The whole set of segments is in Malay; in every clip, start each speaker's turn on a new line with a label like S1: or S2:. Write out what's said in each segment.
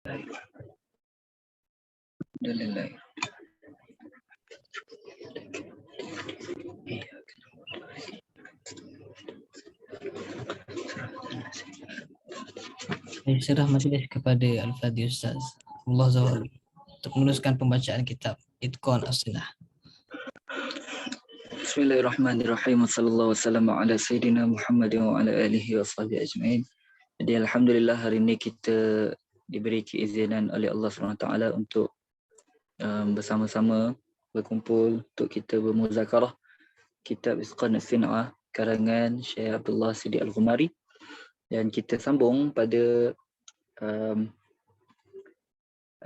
S1: Alhamdulillah. Serah majlis kepada Al-Fadhi Ustaz Allah Zawal untuk meneruskan pembacaan kitab Itqan As-Sunnah. Bismillahirrahmanirrahim. Sallallahu wasallam ala sayyidina Muhammad wa ala alihi wa sahbihi ajma'in. Jadi alhamdulillah hari ini kita diberi keizinan oleh Allah SWT untuk bersama-sama berkumpul untuk kita bermuzakarah kitab Itqan As-Sunnah karangan Syekh Abdullah Siddiq Al-Ghumari, dan kita sambung pada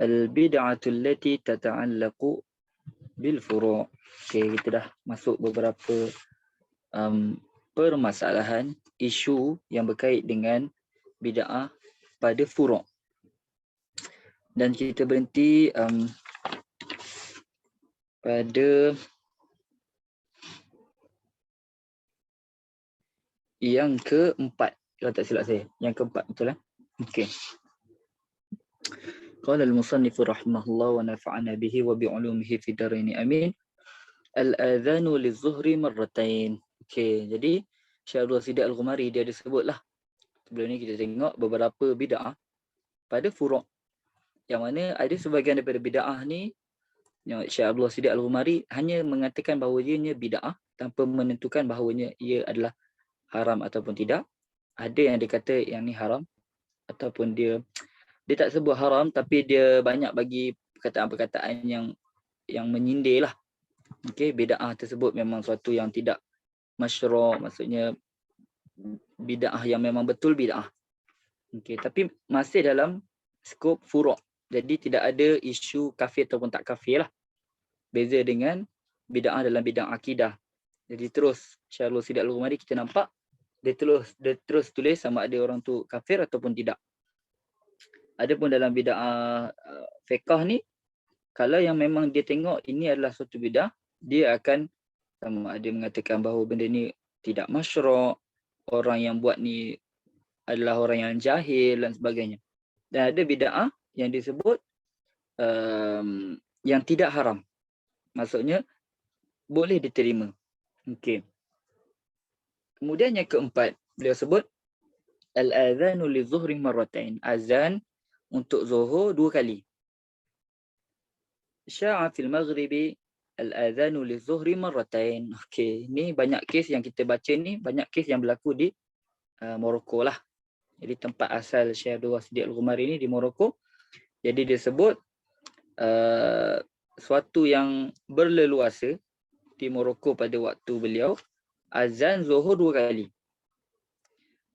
S1: al-bid'atu allati tata'allaqu bil furu'. Okey, kita dah masuk beberapa permasalahan isu yang berkait dengan bid'ah pada furu'. Dan kita berhenti pada yang keempat, kalau tak silap saya. Yang keempat, betul lah. Okey. Qala al-musannif rahimahullah wa nafa'ana bihi wa bi'ulumihi fi daraini amin. Al-adhanu liz-zuhri marratain. Okey, jadi Syekh Abdul Siddiq Al-Ghumari dia ada sebutlah. Sebelum ni kita tengok beberapa bid'ah pada furu'. Yang mana ada sebahagian daripada bid'ah ni yang Syekh Abdul Siddiq Al-Ghumari hanya mengatakan bahawa ianya bid'ah tanpa menentukan bahawanya ia adalah haram ataupun tidak. Ada yang dia kata yang ni haram, ataupun dia tak sebut haram tapi dia banyak bagi perkataan-perkataan yang menyindir lah. Okey, bid'ah tersebut memang suatu yang tidak masyru', maksudnya bid'ah yang memang betul bid'ah. Okey, tapi masih dalam skop furu'. Jadi tidak ada isu kafir ataupun tak kafir lah. Beza dengan bid'ah dalam bidang akidah. Jadi terus Syekh Abdul Siddiq Al-Ghumari kita nampak dia terus tulis sama ada orang tu kafir ataupun tidak. Adapun dalam bid'ah fiqh ni, kalau yang memang dia tengok ini adalah suatu bid'ah, dia akan sama ada mengatakan bahawa benda ni tidak masyru', orang yang buat ni adalah orang yang jahil dan sebagainya. Dan ada bid'ah yang disebut yang tidak haram. Maksudnya boleh diterima. Okey. Kemudian yang keempat, beliau sebut al-adhanu lizuhri marratain. Azan untuk zuhur 2 kali. Sya'a fil maghribi al-adhanu lizuhri marratain. Okey, ni banyak kes yang kita baca ni, banyak kes yang berlaku di Morocco lah. Jadi tempat asal Syekh Abdul Siddiq Al-Ghumari ni di Morocco. Jadi dia sebut suatu yang berleluasa di Morocco pada waktu beliau, azan zuhur 2 kali.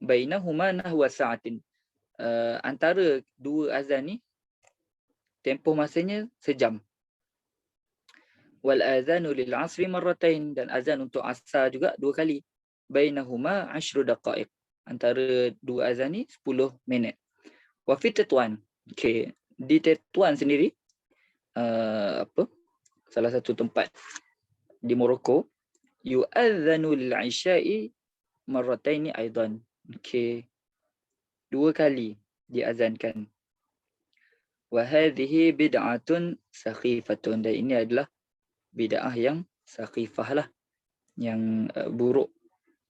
S1: Bainahuma nahwa sa'atin. Antara dua azan ni tempoh masanya sejam. Wal azanu lil asri marratain, dan azan untuk asar juga 2 kali. Bainahuma 10 daqaiq. Antara dua azan ni 10 minit. Wa fi Tetuan. Okey, di Tetuan sendiri salah satu tempat di Morocco, yu'adzanu lil isya'i marrataini aidan. Okey, 2 kali diazankan. Wa hadhihi bid'atun sakhifatun, dan ini adalah bid'ah yang sakhifah lah, yang buruk.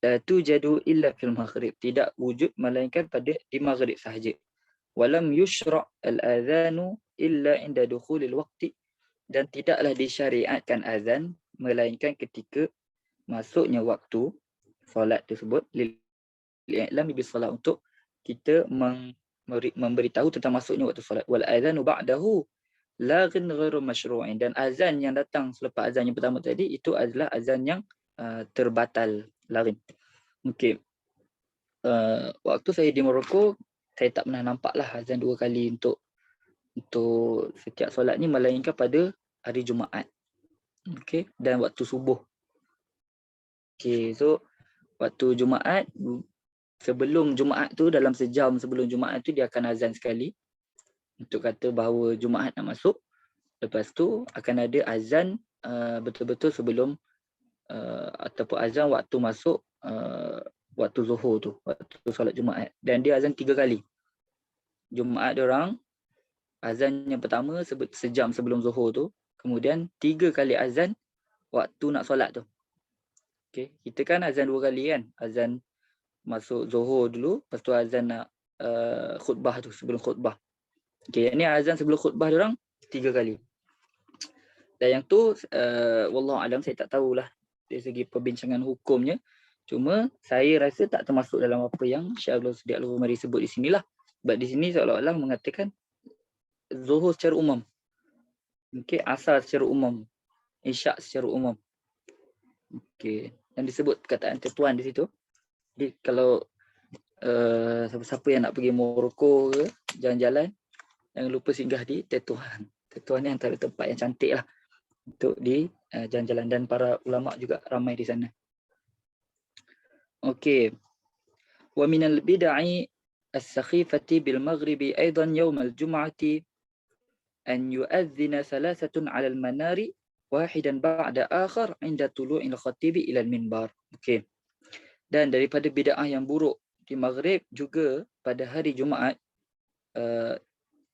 S1: La tujadu illa fil maghrib, tidak wujud melainkan pada di maghrib sahaja. Walam yushra' al-adhanu illa inda dukhulil waqti, dan tidaklah disyariatkan azan melainkan ketika masuknya waktu solat tersebut. Li'ilami bis solat, untuk kita memberitahu tentang masuknya waktu solat. Wal azanu ba'dahu laghin ghairu masyru'in, dan azan yang datang selepas azan yang pertama tadi itu adalah azan yang terbatal, laghin. Okey. Waktu saya di Morocco, saya tak pernah nampak lah azan 2 kali untuk setiap solat ni, melainkan pada hari Jumaat. Okey, dan waktu subuh. Okey, so waktu Jumaat, sebelum Jumaat tu, dalam sejam sebelum Jumaat tu dia akan azan sekali untuk kata bahawa Jumaat nak masuk. Lepas tu akan ada azan betul-betul sebelum ataupun azan waktu masuk waktu zuhur tu, waktu solat Jumaat. Dan dia azan 3 kali. Jumaat diorang Azan yang pertama sejam sebelum Zuhur tu, kemudian 3 kali azan waktu nak solat tu. Okey, kita kan azan 2 kali kan. Azan masuk Zuhur dulu, lepas tu azan nak khutbah tu, sebelum khutbah. Okey, ni azan sebelum khutbah diorang 3 kali. Dan yang tu wallahu alam, saya tak tahulah dari segi perbincangan hukumnya. Cuma saya rasa tak termasuk dalam apa yang Syekh Abdul Siddiq Al-Ghumari sebut di sinilah. Sebab di sini seolah-olah mengatakan Zuhur secara umum. Okey, asar secara umum, isyak secara umum. Okey, yang disebut perkataan Tetuan di situ. Jadi kalau siapa-siapa yang nak pergi Morocco ke jalan-jalan, jangan lupa singgah di Tetuan. Tetuan ni antara tempat yang cantik lah untuk di jalan-jalan, dan para ulama juga ramai di sana. Okey. Wa minal bid'ai as-sakhifati bil maghribi aidan yawm al-jum'ati an yu'adhdhina thalathatun 'ala al-manari wahidan ba'da akhar 'inda tulu'il khatibi ila al-minbar. Okey. Dan daripada bid'ah yang buruk di maghrib juga pada hari Jumaat,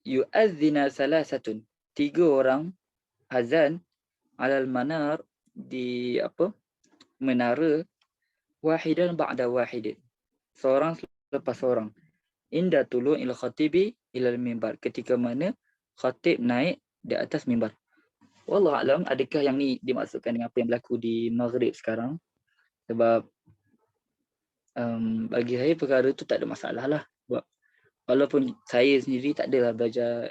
S1: yu'adhdhina thalathatun, 3 orang azan 'ala al-manar, di menara, wahidan ba'da wahidin, seorang selepas seorang, inda tulu'il khatibi ila al-minbar, ketika mana khatib naik di atas mimbar. Wallahu alam, adakah yang ni dimaksudkan dengan apa yang berlaku di Maghrib sekarang? Sebab bagi saya perkara tu tak ada masalah lah. Sebab walaupun saya sendiri tak adalah belajar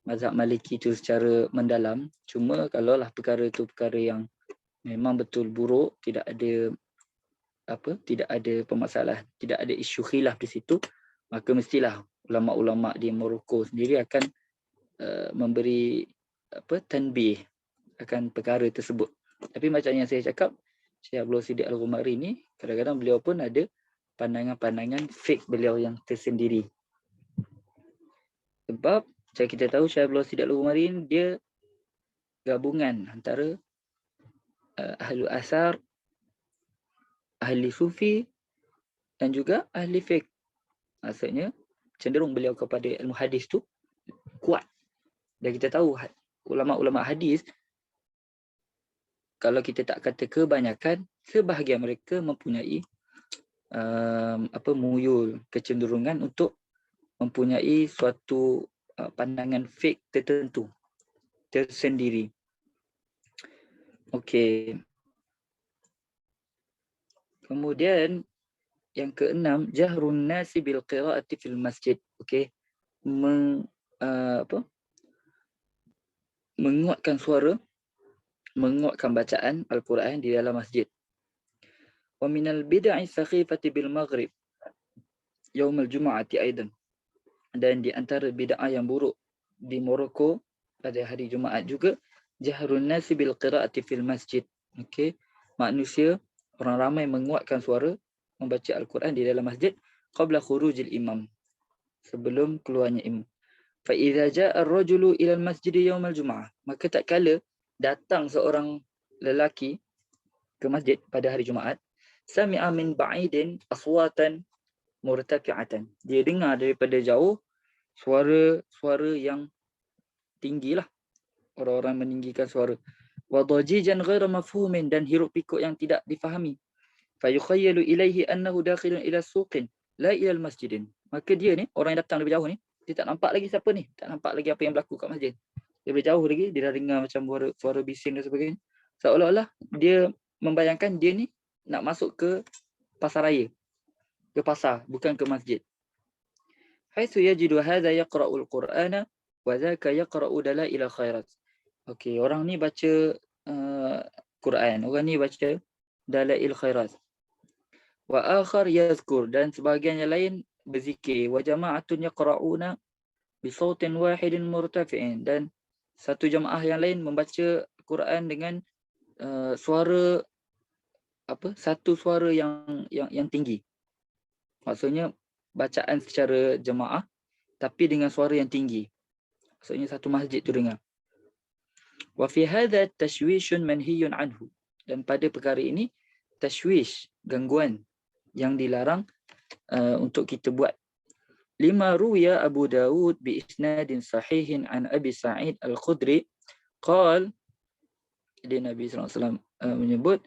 S1: mazhab Maliki tu secara mendalam, cuma kalaulah perkara tu perkara yang memang betul buruk, tidak ada permasalahan, tidak ada isu khilaf di situ, maka mestilah ulama-ulama di Morocco sendiri akan memberi tanbih akan perkara tersebut. Tapi macam yang saya cakap, Syekh Abdul Siddiq Al-Ghumari ni kadang-kadang beliau pun ada pandangan-pandangan fik beliau yang tersendiri. Sebab macam kita tahu Syekh Abdul Siddiq Al-Ghumari ni dia gabungan antara ahli asar, ahli sufi dan juga ahli fiqh. Maksudnya cenderung beliau kepada ilmu hadis tu kuat. Dan kita tahu ulama-ulama hadis, kalau kita tak kata kebanyakan, sebahagian mereka mempunyai muyul, kecenderungan untuk mempunyai suatu pandangan fiqh tertentu tersendiri. Okey. Kemudian yang keenam, jahrun nasi bil qiraati fil masjid. Okey. Menguatkan suara, menguatkan bacaan Al-Quran di dalam masjid. Wa minal bid'ai sakhifati bil maghrib yaumul jumu'ati aidan. Dan di antara bid'ah yang buruk di Morocco pada hari Jumaat juga, jahrun nasi bil qiraati fil masjid. Okey, manusia, orang ramai menguatkan suara membaca Al-Quran di dalam masjid qabla khurujil imam, sebelum keluarnya imam. Fa idza jaa ar-rajulu ila al-masjid yawm al-jum'ah, maka tak kala datang seorang lelaki ke masjid pada hari Jumaat, sami'a min ba'idin aswatan murtafi'atan, dia dengar daripada jauh suara yang tinggilah, orang-orang meninggikan suara, wa dajijan ghaira mafhumin, dan hiruk pikuk yang tidak difahami. Fa yukhayyalu ilaihi annahu dakhilun ila suqin la ila al-masjidin, maka dia ni, orang yang datang dari jauh ni, dia tak nampak lagi siapa ni, tak nampak lagi apa yang berlaku kat masjid. Dia jauh lagi, dia dah dengar macam suara bising dan sebagainya. Seolah-olah dia membayangkan dia ni nak masuk ke pasar raya, ke pasar, bukan ke masjid. Haitsu yajidu hadha yaqra'ul Qur'ana wa dhaka yaqra'u dalail khairat. Okey, orang ni baca Quran, orang ni baca dalail khairat. Wa akhar yazkur, dan sebahagian yang lain berzikir. Wa jama'atun yaqra'una bi sautin wahidin murtafi'in, dan satu jemaah yang lain membaca Quran dengan suara satu suara yang tinggi. Maksudnya bacaan secara jemaah tapi dengan suara yang tinggi. Maksudnya satu masjid tu dengar. Wa fi hadha tashwishun manhiyun anhu, dan pada perkara ini tashwish, gangguan yang dilarang untuk kita buat. lima ruya Abu Dawud bi isnadin sahihin an Abi Sa'id Al-Khudri qal, dia Nabi SAW menyebut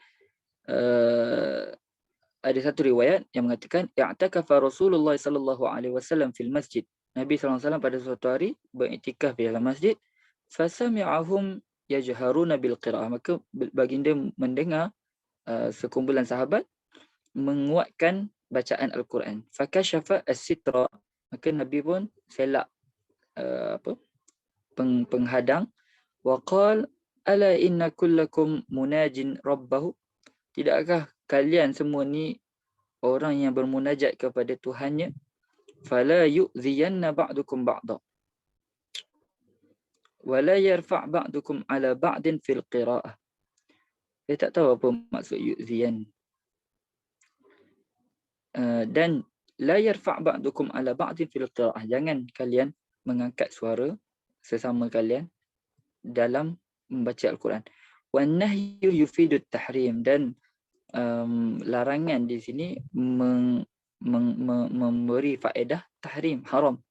S1: ada satu riwayat yang mengatakan i'takafa Rasulullah sallallahu alaihi wasallam fil masjid. Nabi SAW pada suatu hari beriktikaf di dalam masjid. Fasami'ahum yajharuna bil qira'ah. Maka baginda mendengar sekumpulan sahabat menguatkan bacaan Al-Quran. Fakashafa as-sitra. Maka Nabi pun selak penghadang. Wa qala ala inna kullakum munajin rabbahu. Tidakkah kalian semua ni orang yang bermunajat kepada Tuhannya? Fala yu'ziyanna ba'dukum ba'da. Wala yarfa' ba'dukum ala ba'din fil qira'ah. Saya tak tahu apa maksud yu'ziyan. Dan la yarfa' ba'dukum ala ba'din fil qira'ah. Jangan kalian mengangkat suara sesama kalian dalam membaca Al-Quran. Wan nahyu yufidu tahrim, dan larangan di sini memberi faedah tahrim, haram.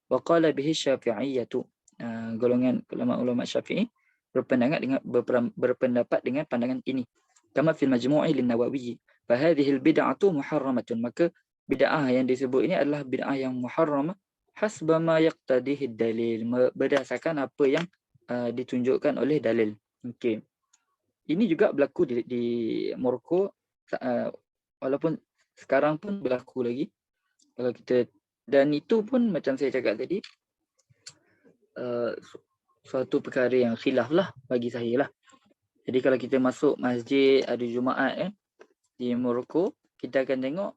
S1: Wa qala bihi syafi'iyyatu. Golongan ulama Syafi'i berpendapat dengan pandangan ini. Kama fil majmu'i lin Nawawi, fa hadhihi al bid'atu muharramatun. Maka bid'ah yang disebut ini adalah bid'ah yang muharramah hasba ma yaqtadihi dalil, berdasarkan apa yang ditunjukkan oleh dalil. Okey. Ini juga berlaku di Morocco, walaupun sekarang pun berlaku lagi. Kalau kita, dan itu pun macam saya cakap tadi, suatu perkara yang khilaf lah bagi saya lah. Jadi kalau kita masuk masjid ada Jumaat di Morocco, kita akan tengok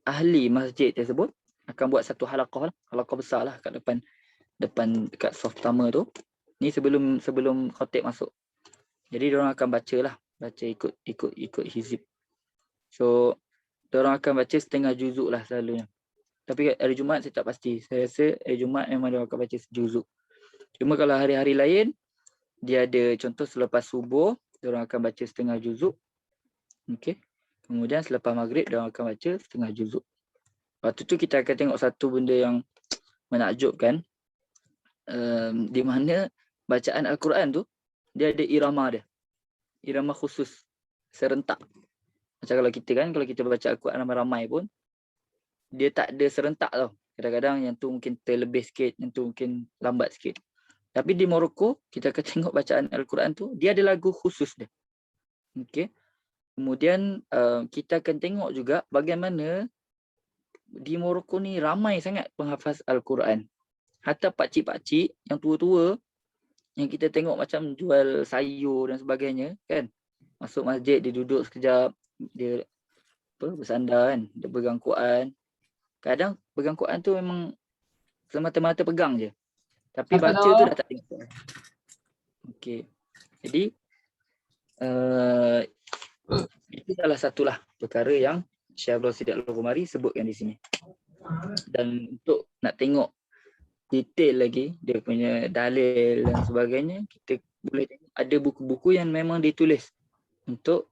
S1: ahli masjid tersebut akan buat satu halaqah besar lah kat depan dekat saf pertama tu. Ni sebelum khatib masuk. Jadi diorang akan baca ikut hizib. So diorang akan baca setengah juzuk lah selalunya. Tapi hari Jumaat saya tak pasti. Saya rasa hari Jumaat memang diorang akan baca sejuzuk. Cuma kalau hari-hari lain, dia ada contoh selepas subuh diorang akan baca setengah juzuk. Okey. Kemudian selepas maghrib diorang akan baca setengah juzuk. Waktu tu kita akan tengok satu benda yang menakjubkan, di mana bacaan Al-Quran tu dia ada irama khusus, serentak. Macam kalau kita baca Al-Quran ramai-ramai pun dia tak ada serentak tau. Kadang-kadang yang tu mungkin terlebih sikit, yang tu mungkin lambat sikit. Tapi di Morocco kita akan tengok bacaan Al-Quran tu dia ada lagu khusus dia. Okey. Kemudian kita akan tengok juga bagaimana di Morocco ni ramai sangat penghafaz Al-Quran. Hatta pakcik-pakcik yang tua-tua yang kita tengok macam jual sayur dan sebagainya kan. Masuk masjid, dia duduk sekejap, dia bersandar kan, dia pegang Quran. Kadang pegang Quran tu memang semata-mata pegang je. Tapi baca tu dah tak tengok. Okey. Jadi itu salah satulah perkara yang Syekh Abdul Siddiq Al-Ghumari sebutkan di sini. Dan untuk nak tengok detail lagi dia punya dalil dan sebagainya, kita boleh tengok ada buku-buku yang memang ditulis untuk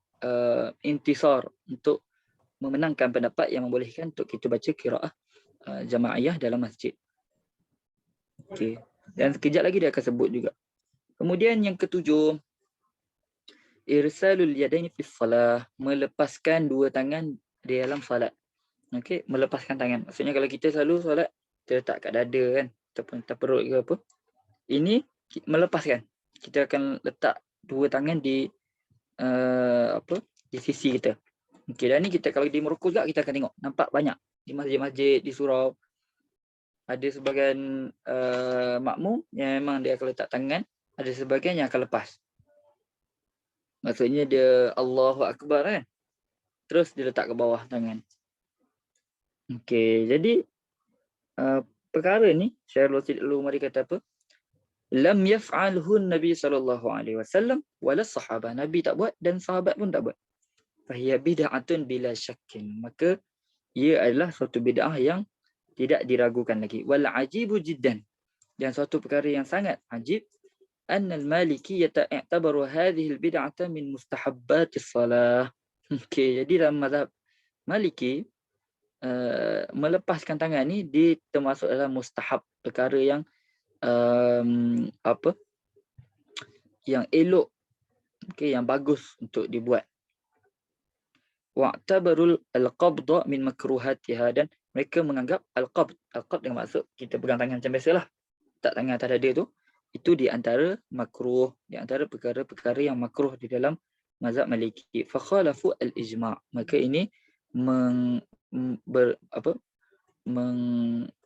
S1: intisar, untuk memenangkan pendapat yang membolehkan untuk kita baca qiraah jamaiyah dalam masjid. Okey. Dan sekejap lagi dia akan sebut juga. Kemudian yang ketujuh, irsalul yadaini fi shalah, melepaskan dua tangan di dalam solat. Okey, melepaskan tangan. Maksudnya kalau kita selalu solat kita letak kat dada kan, ataupun atas perut ke apa. Ini melepaskan. Kita akan letak dua tangan di di sisi kita. Okey, dan ni kita kalau di Morocco juga kita akan tengok, nampak banyak di masjid-masjid, di surau. Ada sebahagian makmum yang memang dia akan letak tangan, ada sebahagian yang akan lepas. Maksudnya dia Allahu Akbar kan. Terus dia letak ke bawah tangan. Okey, jadi perkara ni Syekh Al-Ghumari kata apa? Lam yaf'alhu Nabi sallallahu alaihi wasallam wala sahabah. Nabi tak buat dan sahabat pun tak buat. Fahiya bid'atun bila syakkin. Maka ia adalah suatu bid'ah yang tidak diragukan lagi. Wal ajibu jiddan. Dan suatu perkara yang sangat ajib, anna al-Maliki yata'tabaru hadhihi al-bid'ata min mustahabbatis salah. Okey, jadi dalam mazhab Maliki melepaskan tangan ni dia termasuk dalam mustahab, perkara yang apa, yang elok, okey, yang bagus untuk dibuat. Wa'tabarul al-qabda min makruhatiha, dan mereka menganggap al-qabd dengan maksud kita pegang tangan macam biasalah, tak tangan atas dada tu, itu di antara makruh, di antara perkara-perkara yang makruh di dalam mazhab Maliki. Fa khalafu al-ijma', maka ini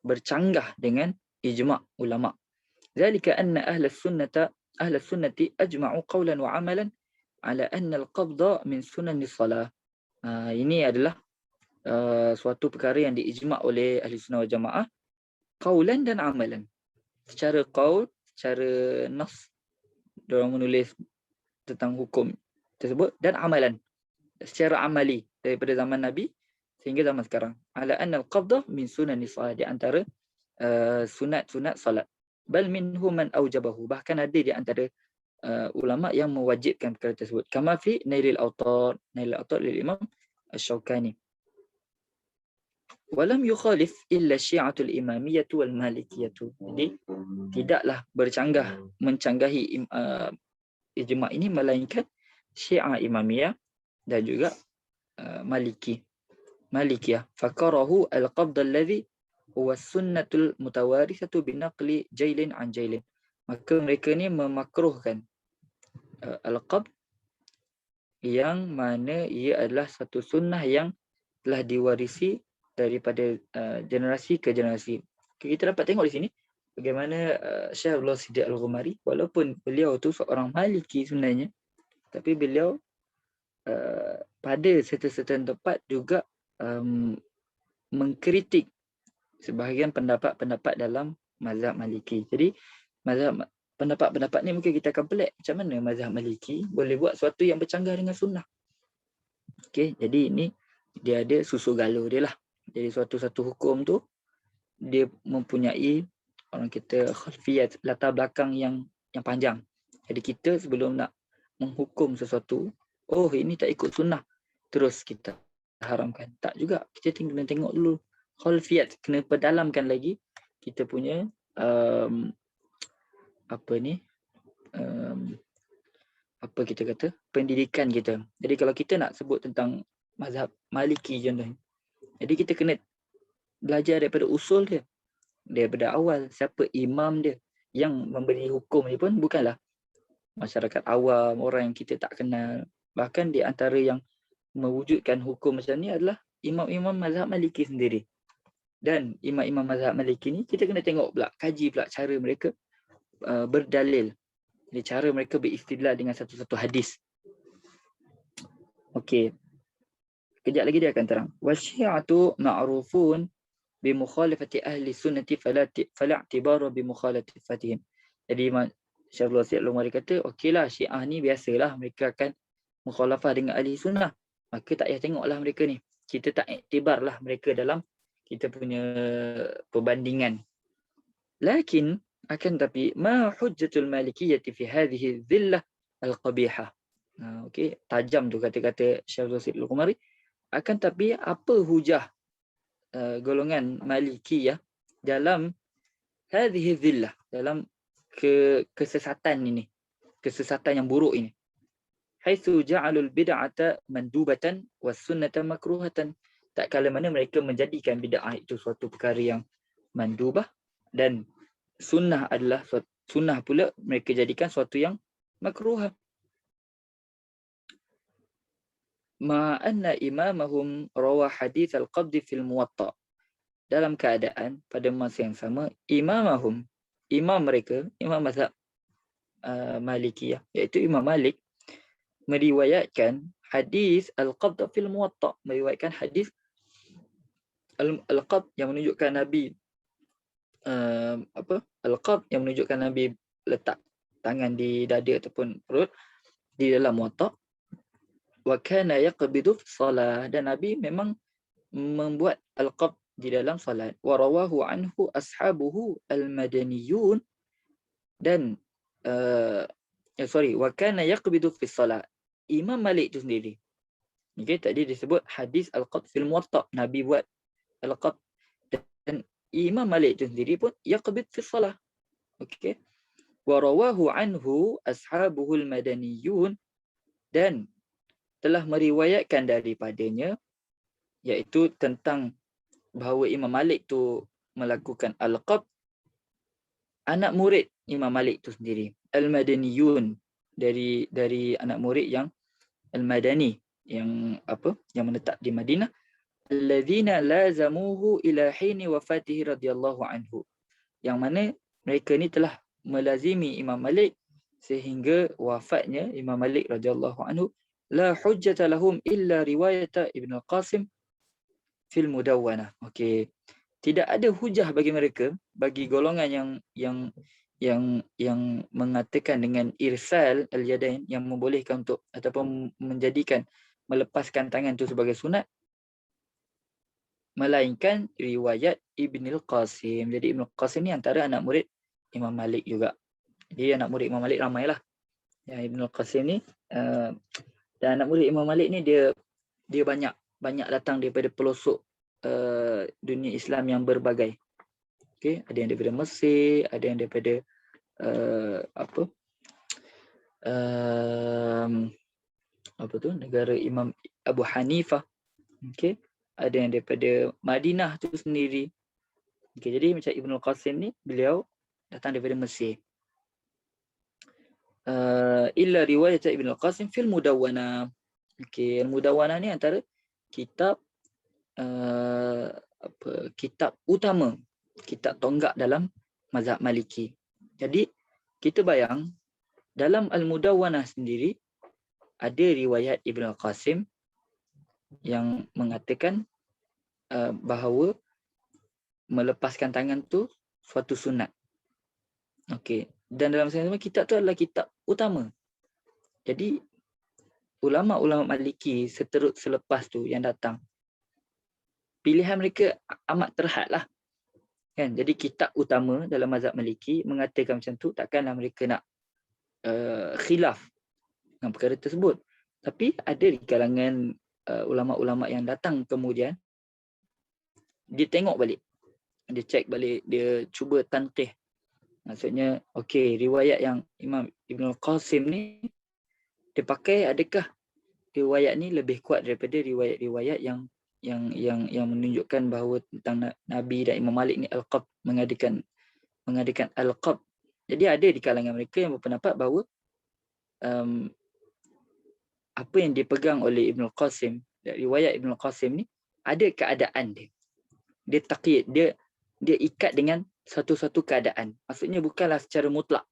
S1: bercanggah dengan ijma' ulama. Zalika anna ahla sunnati ajma'u qawlan wa amalan ala anna al-qabda min sunanis salah. Ini adalah suatu perkara yang diijma' oleh ahli sunnah wal jamaah, qawlan dan amalan. Secara qaul, secara nas, diorang menulis tentang hukum tersebut, dan amalan, secara amali daripada zaman Nabi sehingga zaman sekarang. Ala anna al-qabdah min sunanis salat, di antara sunat-sunat salat. Bal minhum man aujabahu, bahkan ada di antara ulama yang mewajibkan perkara tersebut. Kama fi Nailil Awtar lil Imam Asy-Syaukani. Walam yukhalif illa syi'atul imamiyah wal malikiyah. Jadi tidaklah mencanggahi ijma' ini melainkan Syiah Imamiyah dan juga Malikiyah. Fakarahu al-qabd alladhi huwa sunnatul mutawarithatu binaqli jailin an jailin. Maka mereka ni memakruhkan al-qabd yang mana ia adalah satu sunnah yang telah diwarisi daripada generasi ke generasi. Kita dapat tengok di sini bagaimana Syekh Abdullah Siddiq Al-Ghumari, walaupun beliau tu seorang Maliki sebenarnya, tapi beliau pada certain tempat juga mengkritik sebahagian pendapat-pendapat dalam mazhab Maliki. Jadi pendapat-pendapat ni mungkin kita akan pelik, macam mana mazhab Maliki boleh buat sesuatu yang bercanggah dengan sunnah. Okey, jadi ini dia ada susu galur dia lah. Jadi suatu hukum tu dia mempunyai, orang kita, khalfiyat, latar belakang yang panjang. Jadi kita sebelum nak menghukum sesuatu, oh ini tak ikut sunnah, terus kita haramkan. Tak juga, kita kena tengok dulu khalfiyat, kena perdalamkan lagi kita punya apa kita kata, pendidikan kita. Jadi kalau kita nak sebut tentang mazhab Maliki contohnya, jadi kita kena belajar daripada usul dia, daripada awal. Siapa imam dia, yang memberi hukum ni pun bukanlah masyarakat awam, orang yang kita tak kenal. Bahkan di antara yang mewujudkan hukum macam ni adalah imam-imam mazhab Maliki sendiri. Dan imam-imam mazhab Maliki ni kita kena tengok pula, kaji pula cara mereka berdalil. Jadi cara mereka beristidlal dengan satu-satu hadis. Okey. Kejap lagi dia akan terang. Wasyi'atu ma'rufun bi mukhalafati ahli sunnati fala i'tibara bi mukhalafatihim. Jadi Syekh Abdullah Siddiq Al-Ghumari kata, okeylah, Syiah ni biasalah mereka akan mukhalafah dengan ahli sunnah, maka tak payah tengoklah mereka ni. Kita tak iktibarlah mereka dalam kita punya perbandingan. Lakin, akan tapi, ma hujjatul malikiyyati fi hadhihi dhillah al-qabihah. Okey, tajam tu kata-kata Syekh Abdullah Siddiq Al-Ghumari. Akan tapi, apa hujah golongan Malikiyah dalam hadhihi dhillah, dalam kesesatan ini, kesesatan yang buruk ini. Haitsu ja'alul bid'ata mandubatan was sunnata makruhatan. Tak kala mana mereka menjadikan bid'ah itu suatu perkara yang mandubah, dan sunnah adalah sunnah pula mereka jadikan suatu yang makruhah. Ma anna imamahum rawa hadits al-qabd fil muwatta. Dalam keadaan pada masa yang sama, imam mereka, imam mazhab Malikiyah, iaitu Imam Malik, meriwayatkan hadis al-qabd fil muwatta, meriwayatkan hadis al-qabd yang menunjukkan Nabi al-qabd yang menunjukkan Nabi letak tangan di dada ataupun perut di dalam muwatta. Wa kana yaqbidu fi salah, dan Nabi memang membuat al-qabd di dalam salat. Wa rawahu anhu ashabuhu al-madaniyun, dan wa kana yaqbidu fi salat. Imam Malik itu sendiri Okey, tadi disebut hadis al-qabd fil muwatta. Nabi buat al-qabd, dan Imam Malik tu sendiri pun yaqbid fi salah. Okey. Wa rawahu anhu ashabuhul madaniyun, dan telah meriwayatkan daripadanya, iaitu tentang bahawa Imam Malik tu melakukan al-qabd, anak murid Imam Malik tu sendiri, al-madaniyun, dari anak murid yang al-madani, yang menetap di Madinah, alladzina lazamuhu ila hini wafatihi radhiyallahu anhu, yang mana mereka ni telah melazimi Imam Malik sehingga wafatnya Imam Malik radhiyallahu anhu. La hujjata lahum illa riwayat Ibn al-Qasim fil Mudawwanah. Okey, tidak ada hujah bagi mereka, bagi golongan yang mengatakan dengan irsal al-yadain, yang membolehkan untuk ataupun menjadikan melepaskan tangan itu sebagai sunat, melainkan riwayat Ibn al-Qasim. Jadi Ibn al-Qasim ni antara anak murid Imam Malik juga. Dia anak murid Imam Malik ramailah. Ya, Ibn al-Qasim ni dan anak murid Imam Malik ni dia banyak datang daripada pelosok dunia Islam yang berbagai. Okey, ada yang daripada Mesir, ada yang daripada negara Imam Abu Hanifah. Okey, ada yang daripada Madinah tu sendiri. Okey, jadi macam Ibn al-Qasim ni, beliau datang daripada Mesir. Illa riwayat Ibn al-Qasim fil Mudawwanah. Okey, al-Mudawwanah ni antara kitab kitab utama, kitab tonggak dalam mazhab Maliki. Jadi kita bayang dalam al-Mudawwanah sendiri ada riwayat Ibn al-Qasim yang mengatakan bahawa melepaskan tangan tu suatu sunat. Okey, dan dalam sama kitab tu adalah kitab utama. Jadi ulama-ulama Maliki selepas tu yang datang, pilihan mereka amat terhad lah. Kan? Jadi kitab utama dalam mazhab Maliki mengatakan macam tu, takkanlah mereka nak khilaf dengan perkara tersebut. Tapi ada di kalangan ulama-ulama yang datang kemudian, dia tengok balik, dia cek balik, dia cuba tanqih. Maksudnya, okey, riwayat yang Imam Ibn al-Qasim ni dia pakai, adakah riwayat ni lebih kuat daripada riwayat-riwayat yang menunjukkan bahawa tentang Nabi dan Imam Malik ni al-qabd, mengadakan al-qabd. Jadi ada di kalangan mereka yang berpendapat bahawa apa yang dipegang oleh Ibn al-Qasim, riwayat Ibn al-Qasim ni ada keadaan dia. Dia taqyid, dia ikat dengan satu-satu keadaan. Maksudnya bukanlah secara mutlak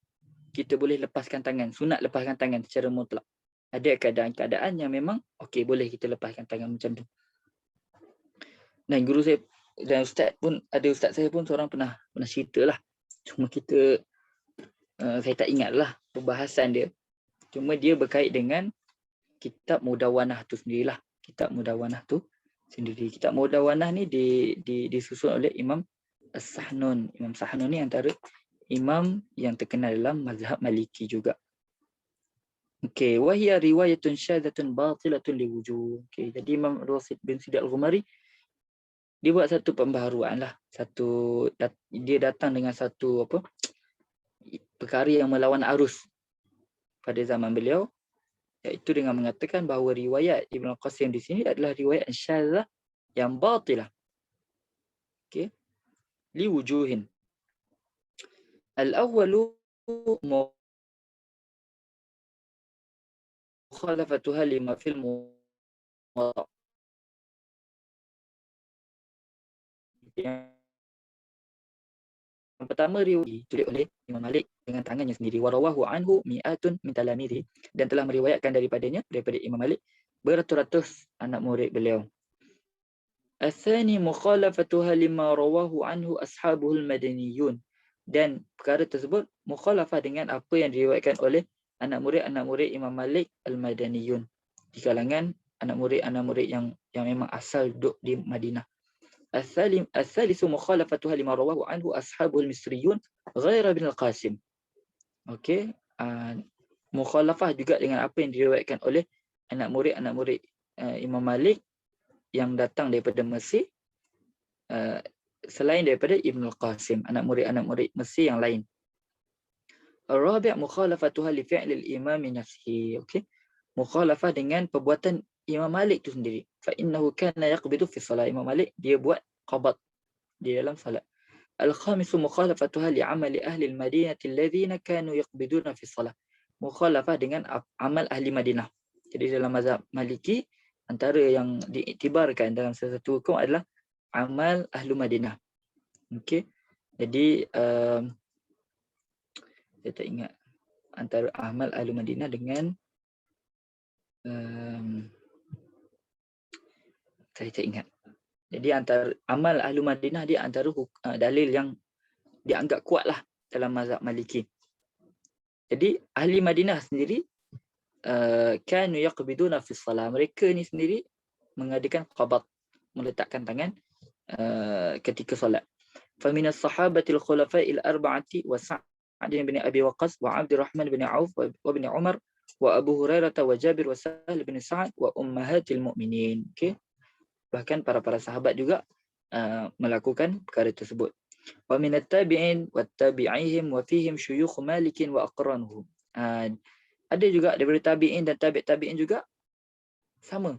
S1: kita boleh lepaskan tangan, sunat lepaskan tangan secara mutlak. Ada keadaan-keadaan yang memang okey, boleh kita lepaskan tangan macam tu. Dan guru saya dan ustaz saya pun seorang pernah ceritalah. Cuma saya tak ingatlah perbahasan dia. Cuma dia berkait dengan kitab Mudawwanah tu sendirilah. Kitab Mudawwanah tu sendiri. Kitab Mudawwanah ni disusun oleh Imam As-Sahnun. Imam Sahnun ni antara imam yang terkenal dalam mazhab Maliki juga. Okey, wa hiya riwayatun syadzatun batilatun liwujuh. Okey, jadi Imam Rasid bin Sidi Al-Ghumari dia buat satu pembaharuan lah. Dia datang dengan satu perkara yang melawan arus pada zaman beliau, iaitu dengan mengatakan bahawa riwayat Ibn al-Qasim di sini adalah riwayat syadzah yang batilah. Okey, liwujuhin. Al-awwalu mukhalafatuha lima fil muwatta. Yang pertama riwayat ditulis oleh Imam Malik dengan tangannya sendiri, warawahu anhu mi'atun min talamidhi, dan telah meriwayatkan daripada Imam Malik beratus-ratus anak murid beliau. Athani mukhalafatuha lima rawahu anhu ashabuhul madaniyun, dan perkara tersebut mukhalafah dengan apa yang diriwayatkan oleh anak murid Imam Malik al-Madaniyun, di kalangan anak murid yang memang asal duduk di Madinah. Al-thalithu mukhalafatuha lima rawahu anhu ashabul misriyun ghaira bin al-Qasim. Okey, mukhalafah juga dengan apa yang diriwayatkan oleh anak murid Imam Malik yang datang daripada Mesir selain daripada Ibn al-Qasim, anak murid Mesir yang lain. Ar-rabi' mukhalafatuha li fi'l al-imam nafsihi. Okey. Mukhalafah dengan perbuatan Imam Malik tu sendiri. Fa innahu kana yaqbidu fi salat. Imam Malik dia buat qabat di dalam salat. Al-khamisu mukhalafatuha li amali ahli al-Madinah alladhina kanu yaqbiduna fi salat. Mukhalafah dengan amal ahli Madinah. Jadi dalam mazhab Maliki, antara yang diiktibarkan dalam satu hukum adalah amal ahli Madinah. Okey. Jadi saya tak ingat antara amal ahli Madinah dengan saya tak ingat. Jadi antara amal ahli Madinah dia antara dalil yang dianggap kuatlah dalam mazhab Maliki. Jadi ahli Madinah sendiri kanu yaqbiduna fi salat. Mereka ni sendiri mengadakan qabat, meletakkan tangan ketika solat. Fa min as-sahabati al-khulafa'i al-arba'ati wa Sa'd bin Abi Waqqas wa Abdurrahman bin Auf wa bin Umar wa Abu Hurairah wa Jabir wa Sahal bin Sa'ad wa ummahatil mu'minin. Okey. Bahkan para sahabat juga melakukan perkara tersebut. Wa min at-tabi'in wa tabi'ihim wa fihim syuyukh Malik wa aqranuhum. Ada juga daripada tabi'in dan tabi'in juga sama,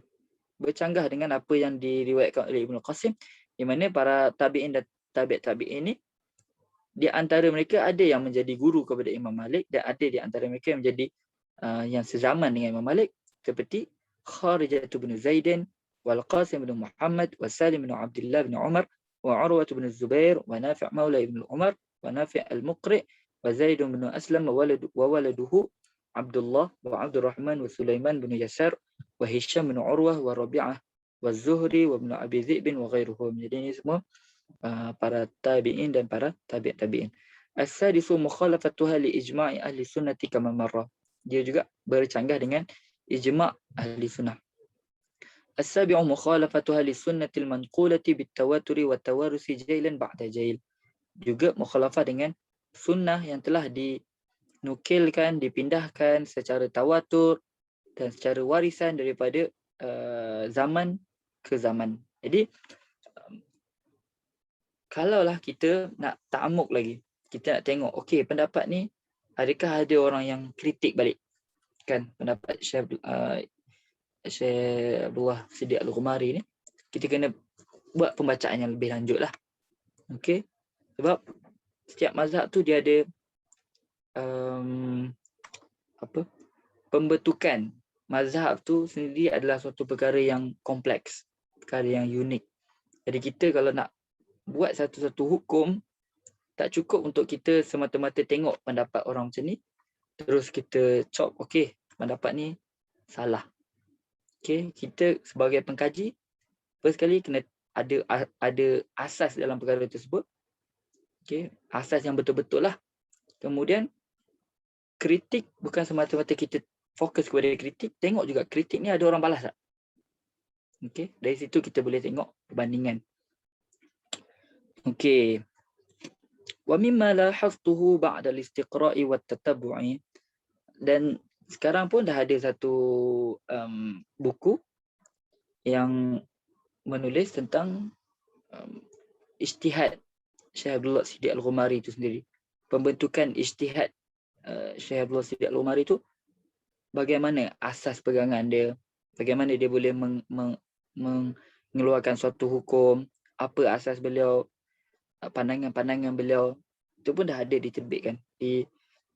S1: bercanggah dengan apa yang diriwayatkan oleh Ibn Qasim, di mana para tabi'in dan tabi'in ni di antara mereka ada yang menjadi guru kepada Imam Malik dan ada di antara mereka yang menjadi yang sezaman dengan Imam Malik, seperti Kharijah bin Zaidin wal Qasim bin Muhammad wa Salim bin Abdullah bin Umar wa Urwah bin Zubair wa Nafi' maula ibn Umar wa Nafi' al-Muqri' wa Zaid bin Aslam wa waladuhu Abdullah wa Abdurrahman wa Sulaiman bin Yasar wa Hisham bin Urwah wa Rabi'ah wa Zuhri wa ibn Abi Dhi'b wa ghairuhum. Jadi ini semua para tabi'in dan para tabi'in. As-sadisu mukhalafatuha li ijma'i ahli sunnati kama marra. Dia juga bercanggah dengan ijma' ahli sunnah. As-sabi'u mukhalafatuha li sunnatil manqulati bit-tawaturi wa tawarusi jailan ba'da jail. Juga mukhalafah dengan sunnah yang telah dinukilkan, dipindahkan secara tawatur dan secara warisan daripada zaman ke zaman. Jadi kalaulah kita nak ta'amuk lagi, kita nak tengok, okey, pendapat ni adakah ada orang yang kritik balik, kan, pendapat Syekh Abdullah Siddiq Al-Ghumari ni, kita kena buat pembacaan yang lebih lanjut lah. Okey, sebab setiap mazhab tu dia ada pembentukan mazhab tu sendiri adalah suatu perkara yang kompleks, perkara yang unik. Jadi kita kalau nak buat satu-satu hukum, tak cukup untuk kita semata-mata tengok pendapat orang macam ni terus kita chop, okey, pendapat ni salah. Okey, kita sebagai pengkaji first kali kena ada asas dalam perkara tersebut. Okey, asas yang betul-betul lah. Kemudian kritik bukan semata-mata kita fokus kepada kritik, tengok juga kritik ni ada orang balas tak. Okey, dari situ kita boleh tengok perbandingan. Okey. Wa mimma lahaftuhu ba'da al-istiqra'i wat tatabbu'i. Dan sekarang pun dah ada satu buku yang menulis tentang ijtihad Syekh Abdullah Siddiq Al-Ghumari itu sendiri. Pembentukan ijtihad Syekh Abdullah Siddiq Al-Ghumari itu, bagaimana asas pegangan dia, bagaimana dia boleh mengeluarkan suatu hukum, apa asas beliau, pandangan-pandangan beliau, itu pun dah ada diterbitkan di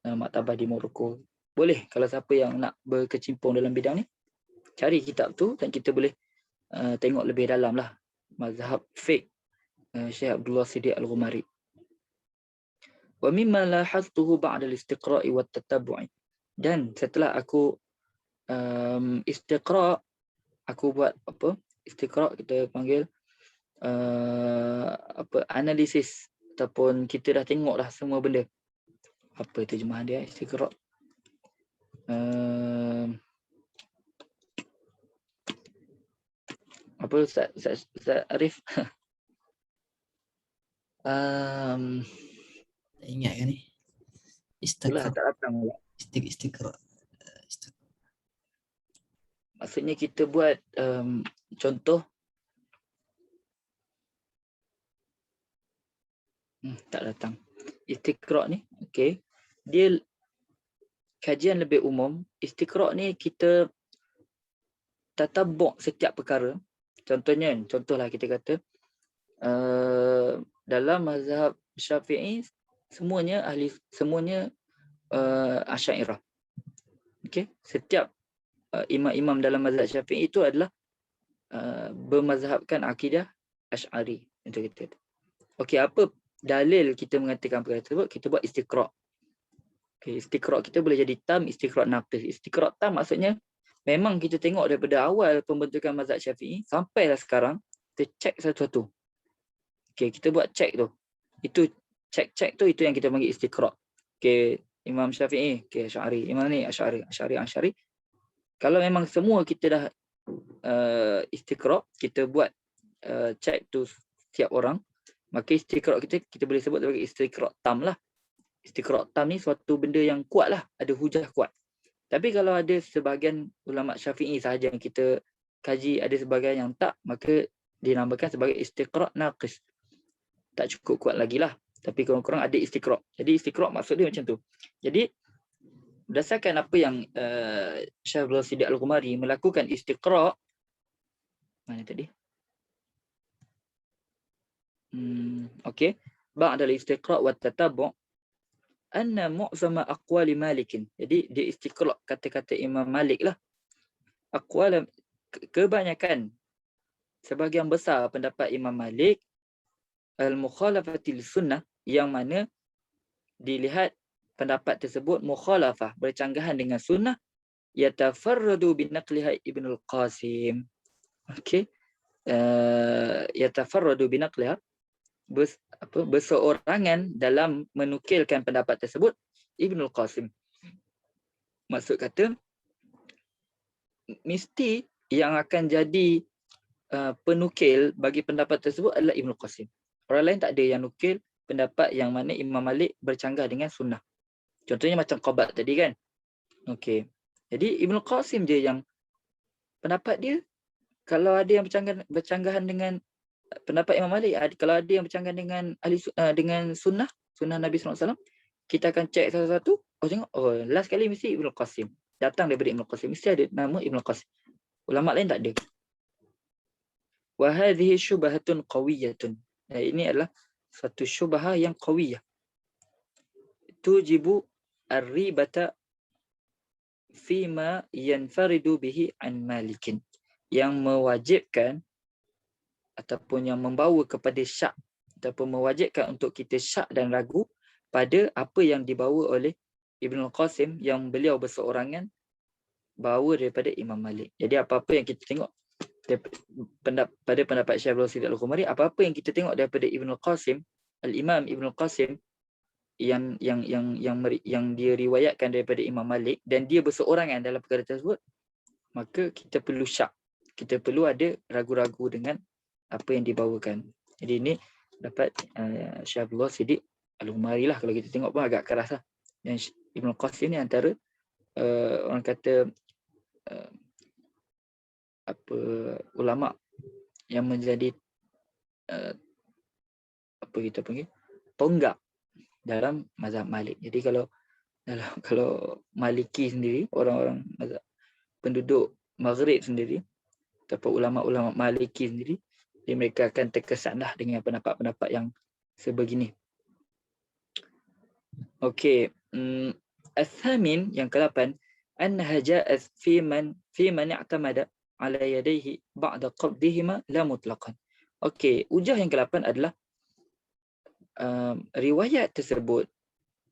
S1: maktabah di Morocco. Boleh kalau siapa yang nak berkecimpung dalam bidang ni, cari kitab tu dan kita boleh tengok lebih dalam lah mazhab fiqh Syekh Abdullah Siddiq Al-Ghumari. Wa mimma lahaztuhu ba'da al-istiqra'i wat tatabbu'i. Dan setelah aku istiqra', aku buat apa? Istiqra' kita panggil analisis, ataupun kita dah tengok dah semua benda. Apa terjemahan dia istiqra'? Apa Ustaz Arif?
S2: Tak ingat kan ni?
S1: Itulah tak datang pula.
S2: Istiqra'.
S1: Maksudnya kita buat contoh. Tak datang. Istiqra' ni, okey. Dia kajian lebih umum. Istiqra' ni kita tatabuk setiap perkara. Contohlah kita kata dalam mazhab Syafi'i semuanya Asy'ariyah. Okey, setiap imam-imam dalam mazhab Syafi'i itu adalah bermazhabkan akidah Asy'ari. Macam kita. Okey, apa dalil kita mengatakan perkara tersebut? Kita buat istiqra'. Okay, istiqra' kita boleh jadi tam, istiqra' naqis. Istiqra' tam maksudnya memang kita tengok daripada awal pembentukan mazhab Syafi'i sampailah sekarang, kita cek satu-satu. Okay, kita buat cek tu. Itu cek tu, itu yang kita panggil istiqra'. Okay, Imam Syafi'i, okay, Asy'ari. Imam ni Asy'ari. Kalau memang semua kita dah istiqra', kita buat cek tu setiap orang, maka istiqra' kita boleh sebut sebagai istiqra' tam lah. Istiqra' tam ni suatu benda yang kuat lah, ada hujah kuat. Tapi kalau ada sebahagian ulama Syafi'i sahaja yang kita kaji, ada sebahagian yang tak, maka dinamakan sebagai istiqra' naqis. Tak cukup kuat lagi lah, tapi kurang-kurang ada istiqra'. Jadi istiqra' maksud dia macam tu. Jadi berdasarkan apa yang Syekh Abdul Siddiq Al-Qumari melakukan istiqra', mana tadi? Okey. Ba'da al-istiqra' wa tatabu' anna mu'zama aqwali Malikin. Jadi dia istiqra' kata-kata Imam Malik lah. Aqwal, kebanyakan, sebahagian besar pendapat Imam Malik al-mukhalafatil sunnah, yang mana dilihat pendapat tersebut mukhalafah, bercanggahan dengan sunnah, yatafarradu binaqliha Ibnul Qasim. Okey. Yatafarradu binaqliha, berseorangan dalam menukilkan pendapat tersebut Ibnul Qasim. Maksud kata, mesti yang akan jadi penukil bagi pendapat tersebut adalah Ibnul Qasim. Orang lain tak ada yang nukil pendapat yang mana Imam Malik bercanggah dengan sunnah. Contohnya macam Qabat tadi kan. Okey. Jadi Ibnul Qasim je yang pendapat dia, kalau ada yang bercanggahan dengan pendapat Imam Malik, kalau ada yang bercanggah dengan dengan sunnah Nabi SAW, kita akan cek satu-satu. Tengok, last kali mesti Ibnul Qasim. Datang daripada Ibnul Qasim, mesti ada nama Ibnul Qasim. Ulama lain tak ada. Wa hadhihi syubhatun qawiyatun. Ini adalah satu syubhah yang qawiyah. Tujibu ar-ribata fima yanfaridu bihi an Malikin, yang mewajibkan ataupun yang membawa kepada syak, ataupun mewajibkan untuk kita syak dan ragu pada apa yang dibawa oleh Ibnul Qasim, yang beliau berseorangan bawa daripada Imam Malik. Jadi apa-apa yang kita tengok pada pendapat Syekh Abdul Siddiq Al-Qumari, apa-apa yang kita tengok daripada Ibnul Qasim, Al-Imam Ibnul Qasim, yang dia riwayatkan daripada Imam Malik dan dia berseorangan dalam perkara tersebut, maka kita perlu syak, kita perlu ada ragu-ragu dengan apa yang dibawakan. Jadi ini dapat Syekh Abdul Siddiq Al-Qumari lah, kalau kita tengok pun agak keras lah. Dan Ibnul Qasim ni antara orang kata ulama yang menjadi apa kita panggil tonggak dalam mazhab Malik. Jadi kalau Maliki sendiri, orang-orang mazhab penduduk Maghrib sendiri, ataupun ulama-ulama Maliki sendiri, mereka akan terkesanlah dengan pendapat-pendapat yang sebegini. Okey, al-thamin, yang ke-8, annaha ja'at fi man i'tamada ala yadayhi ba'da qabdihima la mutlaqan. Okey, ujah yang ke-8 adalah riwayat tersebut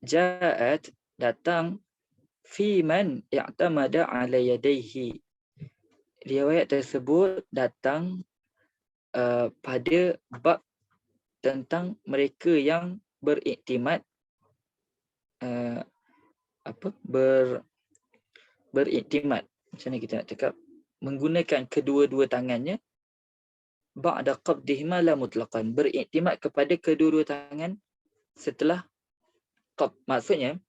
S1: ja'at, datang, fi man i'tamada ala yadayhi. Riwayat tersebut datang pada bab tentang mereka yang beriktimad beriktimad, macam mana kita nak cakap, menggunakan kedua-dua tangannya, ba'da qabdihima la mutlaqan, beriktimad kepada kedua-dua tangan setelah qabd. Maksudnya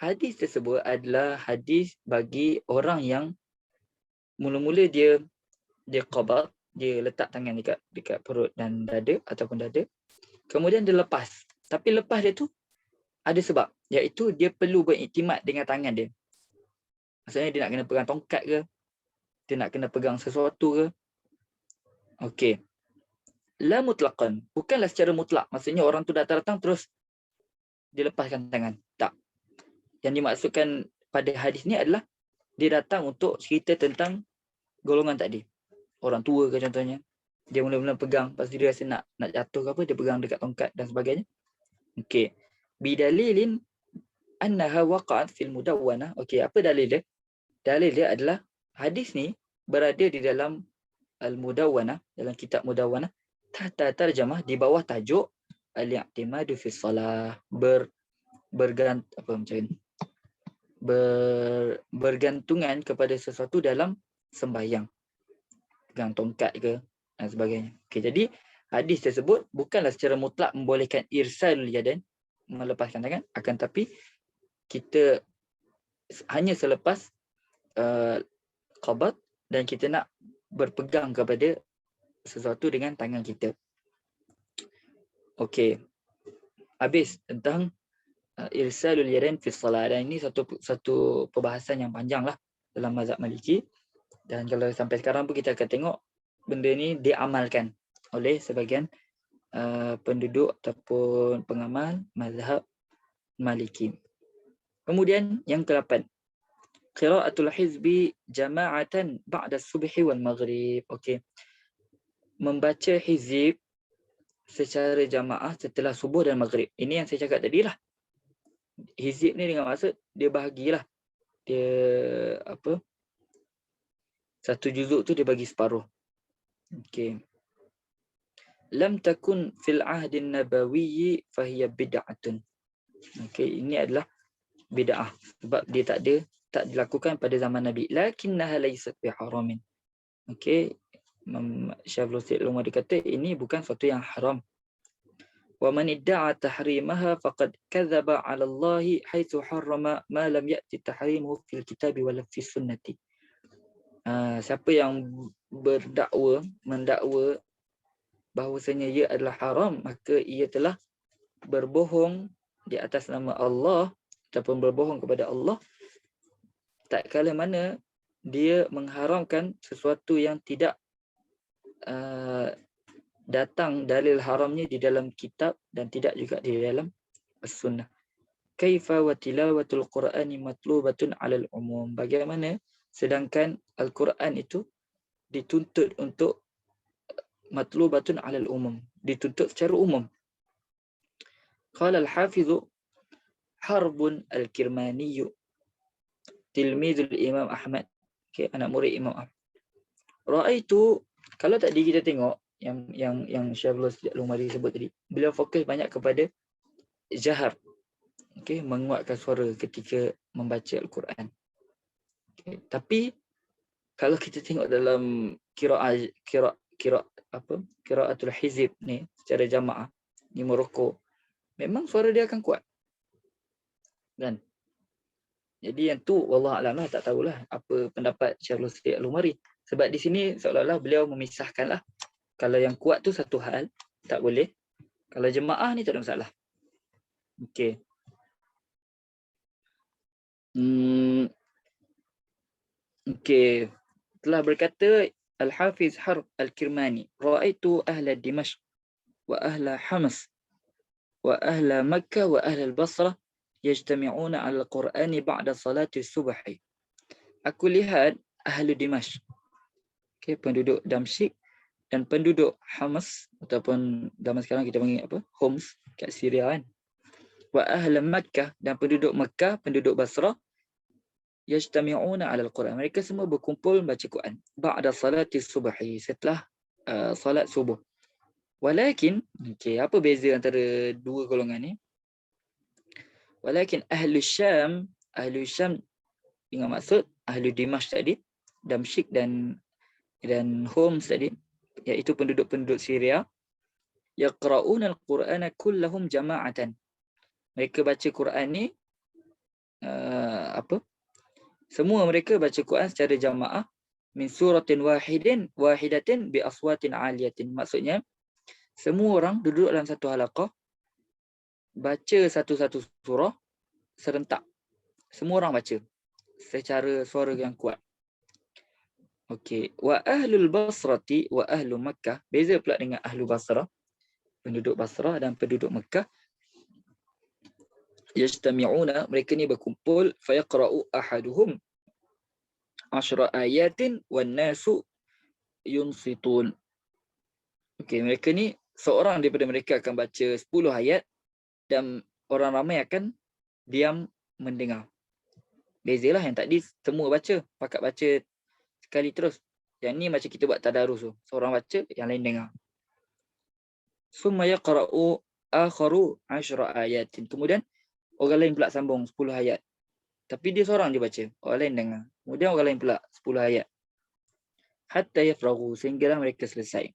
S1: hadis tersebut adalah hadis bagi orang yang mula-mula dia qabad, dia letak tangan dekat perut dan dada ataupun dada. Kemudian dia lepas. Tapi lepas dia tu ada sebab, iaitu dia perlu beriktimat dengan tangan dia. Maksudnya dia nak kena pegang tongkat ke, dia nak kena pegang sesuatu ke. Okey. La mutlaqan, bukanlah secara mutlak. Maksudnya orang tu datang terus dia lepaskan tangan. Tak. Yang dimaksudkan pada hadis ni adalah dia datang untuk cerita tentang golongan tadi. Orang tua ke contohnya. Dia mula-mula pegang, lepas tu dia rasa nak jatuh ke apa, dia pegang dekat tongkat dan sebagainya. Okey. Bidalilin annaha waqa'at fil mudawwanah. Okey, apa dalil dia? Dalil dia adalah hadis ni berada di dalam al-mudawwanah, dalam kitab mudawwanah, tahta tarjamah, di bawah tajuk al-i'timadu fi shalah, bergantungan kepada sesuatu dalam sembahyang. Pegang tongkat ke dan sebagainya. Okey, jadi hadis tersebut bukanlah secara mutlak membolehkan irsalul yadan, melepaskan tangan, akan tapi kita hanya selepas qabad dan kita nak berpegang kepada sesuatu dengan tangan kita. Okey. Habis tentang irsalul yadan fi shalah, dan ini satu perbahasan yang panjang lah dalam mazhab Maliki, dan kalau sampai sekarang pun kita akan tengok benda ni diamalkan oleh sebahagian penduduk ataupun pengamal mazhab Maliki. Kemudian yang ke-8, qiraatul hizbi jama'atan ba'da subhi wal maghrib. Okey. Membaca hizib secara jamaah setelah subuh dan maghrib. Ini yang saya cakap tadi lah. Hizib ni dengan maksud dia bahagilah. Dia apa? Satu juzuk tu dia bagi separuh. Okey. Lam takun fil ahdin nabawiyyi fahiya bid'atun. Okey, ini adalah bid'ah sebab dia tak dilakukan pada zaman Nabi. Lakinnaha laysat biharamin. Okey, Syaikhul Islam dia kata ini bukan sesuatu yang haram. Wa man idda'a tahrimaha faqad kadzaba 'ala Allah haitsu harrama ma lam ya'ti tahrimuhu fil kitabi wala fi sunnati. Siapa yang mendakwa bahawasanya ia adalah haram, maka ia telah berbohong di atas nama Allah ataupun berbohong kepada Allah tak kala mana dia mengharamkan sesuatu yang tidak datang dalil haramnya di dalam kitab dan tidak juga di dalam as-sunnah. Kaifa wa tilawatul Qur'ani matlubatun 'alal umum. Bagaimana sedangkan Al-Quran itu dituntut untuk matlubatun 'alal umum, dituntut secara umum. Qala al-Hafiz Harbun al-Kirmani, tilmidul Imam Ahmad, okay, anak murid Imam Ahmad. Ra'aitu, kalau tadi kita tengok yang Syaikhul Islam sebut tadi, beliau fokus banyak kepada jahar, okay, menguatkan suara ketika membaca Al-Quran. Okay. Tapi kalau kita tengok dalam qiraatul hizib ni secara jamaah di Morocco, memang suara dia akan kuat. Kan? Jadi yang tu wallah alam lah, tak tahulah apa pendapat Syaikhul Islam Al-Umari. Sebab di sini seolah-olah beliau memisahkanlah. Kalau yang kuat tu satu hal, tak boleh. Kalau jemaah ni tak ada masalah. Okey. Okey. Telah berkata Al-Hafiz Harb Al-Kirmani, ra'aitu ahla Dimashq wa ahla Hamas wa ahla Makkah wa ahla Al-Basrah yajtami'una 'ala al-Qur'ani ba'da salati subhi. Aku lihat ahli Dimashq, okay, penduduk Damsyik dan penduduk Hamas ataupun zaman sekarang kita panggil apa? Homs kat Syria kan. Wa ahli Makkah, dan penduduk Makkah, penduduk Basrah, yajtami'una 'ala al-Quran. Mereka semua berkumpul baca Quran ba'da salati subhi, setelah salat subuh. Walakin, okey, apa beza antara dua golongan ni? Walakin ahli Syam dengan maksud ahli Dimashq tadi, Damsyik dan Homs tadi, iaitu penduduk-penduduk Syria, yaqra'una al-Qur'ana kullahum jama'atan. Mereka baca Quran ni semua mereka baca Quran secara jamaah, min suratin wahidatin bi aswatin aliyatin. Maksudnya semua orang duduk dalam satu halaqah, baca satu-satu surah serentak. Semua orang baca secara suara yang kuat. Okey, wa ahlul Basrati wa ahlu Makkah, beza pula dengan ahlu Basrah, penduduk Basrah dan penduduk Makkah. Yajtami'una, mereka ni berkumpul, fayaqra'u ahaduhum 10 ayatin wan nasu yunsitun. Okey, mereka ni seorang daripada mereka akan baca 10 ayat dan orang ramai akan diam mendengar. Bezalah yang tadi semua baca, pakat baca sekali terus. Yang ni macam kita buat tadarus tu. Seorang baca, yang lain dengar. Summa yaqra'u akharu 10 ayatin. Kemudian orang lain pula sambung 10 ayat. Tapi dia seorang je baca, orang lain dengar. Kemudian orang lain pula 10 ayat. Hatta yafraghu, sehinggalah mereka selesai.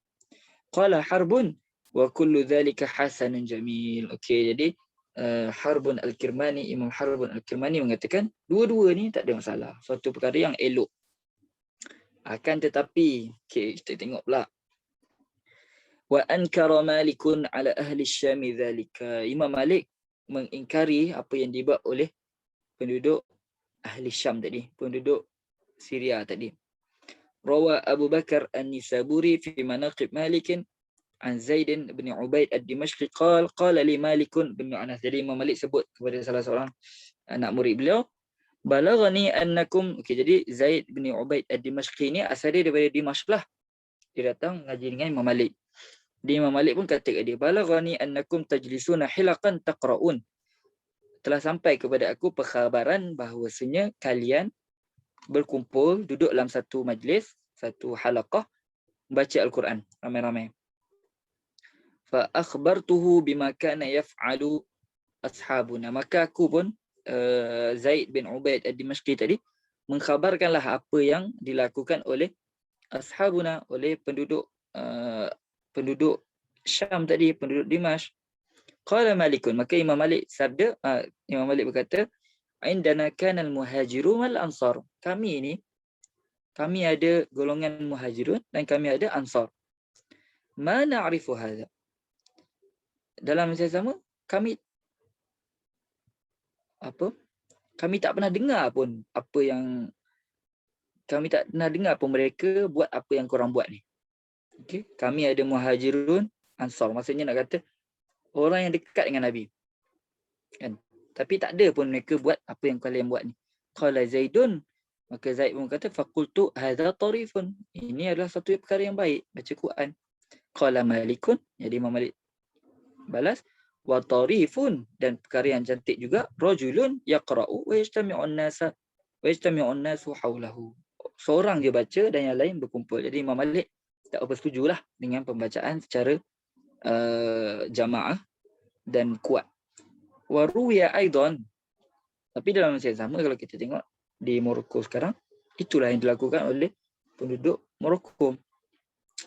S1: Qala Harbun wa kullu dhalika hasanun jamil. Okey, jadi Harbun Al-Kirmani, Imam Harbun Al-Kirmani mengatakan dua-dua ni tak ada masalah. Suatu perkara yang elok. Akan tetapi, okey, kita tengok pula. Wa ankara Malikun ala ahli Syami dhalika. Imam Malik mengingkari apa yang dibuat oleh penduduk ahli Syam tadi, penduduk Syria tadi. Rawa Abu Bakar An-Nisaburi fi Manaqib Malik an Zaid bin Ubaid Ad-Dimashqi qala li Malik bin Anas. Jadi Imam Malik sebut kepada salah seorang anak murid beliau, balaghani annakum. Okey, jadi Zaid bin Ubaid Ad-Dimashqi ni asal dia daripada Dimashq lah. Dia datang ngaji dengan Imam Malik. Imam Malik pun kata kepada dia, balaghani annakum tajlisuna hilaqan taqra'un. Telah sampai kepada aku perkhabaran bahawasanya kalian berkumpul, duduk dalam satu majlis, satu halaqah, baca Al-Quran ramai-ramai. Fa akhbartuhu bima kana yaf'alu ashabuna. Maka aku pun Zaid bin Ubaid Ad-Dimashqi tadi mengkhabarkanlah apa yang dilakukan oleh ashabuna, oleh penduduk Syam tadi, penduduk Dimashq. Qala Malikun, maka Imam Malik sabda, Imam Malik berkata, indana kanal muhajirun wal ansar. Kami ada golongan muhajirun dan kami ada ansar. Ma na'rifu hadha. Dalam masa sama kami tak pernah dengar pun mereka buat apa yang korang buat ni. Okey, kami ada muhajirun, ansar. Maksudnya nak kata orang yang dekat dengan Nabi. Kan? Tapi tak ada pun mereka buat apa yang kalian buat ni. Qala Zaidun, maka Zaid pun kata, faqultu hadza tarifun. Ini adalah satu perkara yang baik, baca Quran. Qala Malikun, jadi Imam Malik balas, wa tarifun, dan perkara yang cantik juga, rajulun yaqra'u wa yajtami'un nasu haulahu. Seorang dia baca dan yang lain berkumpul. Jadi Imam Malik tak apa setujulah dengan pembacaan secara jamaah dan kuat. Waruya aidan, tapi dalam masa yang sama kalau kita tengok di Morocco sekarang, itulah yang dilakukan oleh penduduk Morocco.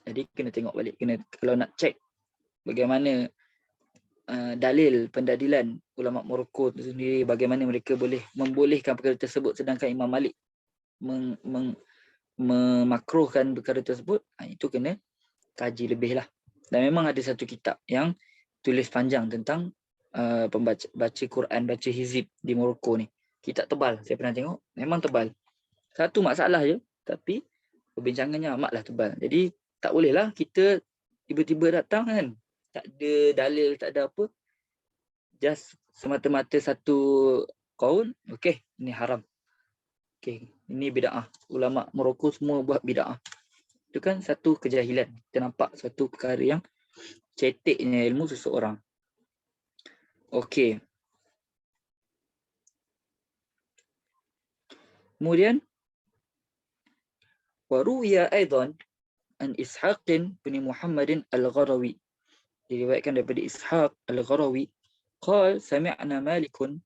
S1: Jadi kena tengok balik, kalau nak cek bagaimana dalil pendadilan ulama Morocco itu sendiri, bagaimana mereka boleh membolehkan perkara tersebut sedangkan Imam Malik memakruhkan perkara tersebut, itu kena kaji lebih lah. Dan memang ada satu kitab yang tulis panjang tentang baca Quran, baca hizib di Morocco ni. Kitab tebal, saya pernah tengok, memang tebal. Satu masalah je, tapi perbincangannya amatlah tebal. Jadi tak bolehlah kita tiba-tiba datang kan, tak ada dalil, tak ada apa, just semata-mata satu kaul, okey, ini haram, okey, ini bid'ah. Ulama Morocco semua buat bid'ah. Itu kan satu kejahilan. Kita nampak satu perkara yang ceteknya ilmu seseorang. Okey. Kemudian waruya aidan an Ishaq bin Muhammad Al-Gharawi. Diriwayatkan daripada Ishaq Al-Gharawi, qala sami'na Malikun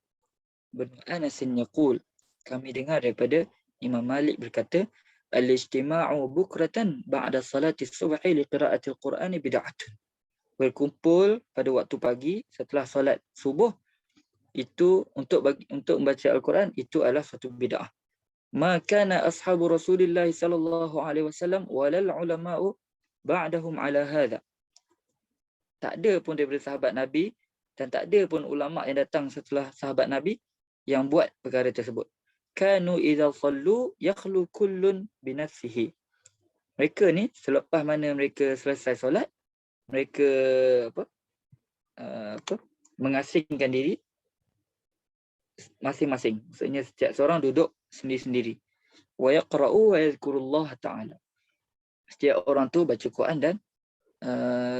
S1: bin Anas yaqul, kami dengar daripada Imam Malik berkata, al-ijtima'u bukratan ba'da salati subhi li qira'ati al-Qur'ani bid'atun. Berkumpul pada waktu pagi setelah solat subuh itu untuk membaca Al-Quran, itu adalah satu bid'ah. ma kana ashabu Rasulillah sallallahu alaihi wasallam walal ulama'u ba'dahum ala hadha. Tak ada pun daripada sahabat Nabi dan tak ada pun ulama yang datang setelah sahabat Nabi yang buat perkara tersebut. Kanu idza sallu yakhlu kullun bi nafsihi. Mereka ni selepas mana mereka selesai solat, mereka mengasingkan diri masing-masing. Maksudnya setiap seorang duduk sendiri-sendiri. Wa yaqra'u wa yadhkurullah ta'ala. Setiap orang tu baca Quran dan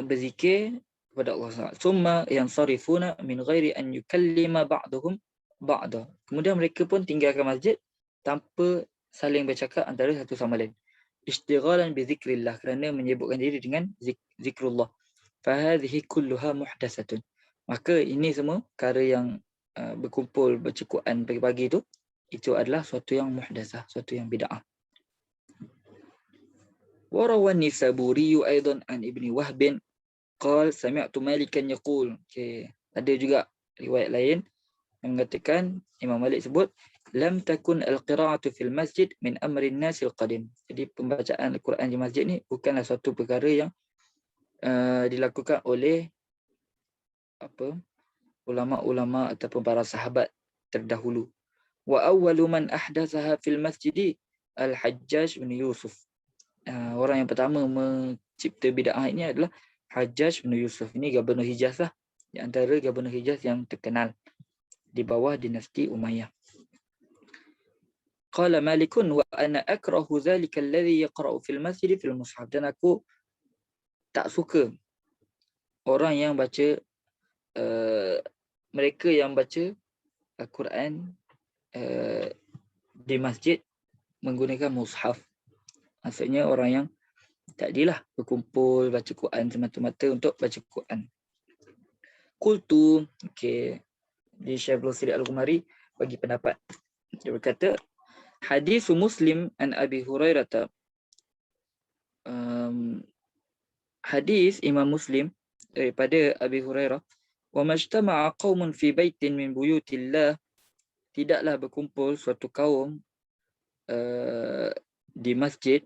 S1: berzikir kepada Allah SWT. Summa yansarifuna min ghairi an yukallima ba'duhum ba'da. Kemudian mereka pun tinggalkan masjid tanpa saling bercakap antara satu sama lain. Ishtighalan bi zikrillah, kerana menyibukkan diri dengan zikrullah. Fahadhihi kulluha muhdatsatun. Maka ini semua perkara yang berkumpul baca Quran pagi-pagi itu adalah suatu yang muhdatsah, suatu yang bid'ah. Wa rawan Nisaburi aidan an Ibni Wahb qala sami'tu Malikan yaqul. Okey, ada juga riwayat lain yang mengatakan Imam Malik sebut lam takun al-qira'atu fil masjid min amri an-nas al-qadim. Jadi pembacaan Al-Quran di masjid ni bukanlah suatu perkara yang dilakukan oleh ulama-ulama ataupun para sahabat terdahulu. Wa awwalu man ahdatsaha fil masjid al-Hajjaj bin Yusuf. Orang yang pertama mencipta bid'ah ini adalah Hajjaj bin Yusuf. Ini Gubernur Hijaz lah, di antara Gubernur Hijaz yang terkenal di bawah dinasti Umayyah. Qala Malikun wa ana akrahu dhalika alladhi yaqra'u fil masjid fil mushaf. Dan aku tak suka orang yang baca mereka yang baca Al-Quran di masjid menggunakan mushaf. Maksudnya orang yang tak dilah berkumpul baca Quran semata-mata untuk baca Quran. Qultu, okey, di Syekh Abdul Sadiq Al-Ghumari bagi pendapat. Dia berkata, hadis Muslim an Abi Hurairah. Hadis Imam Muslim daripada Abi Hurairah, wa majtama'a qaumun fi baitin min buyutillah, tidaklah berkumpul suatu kaum di masjid,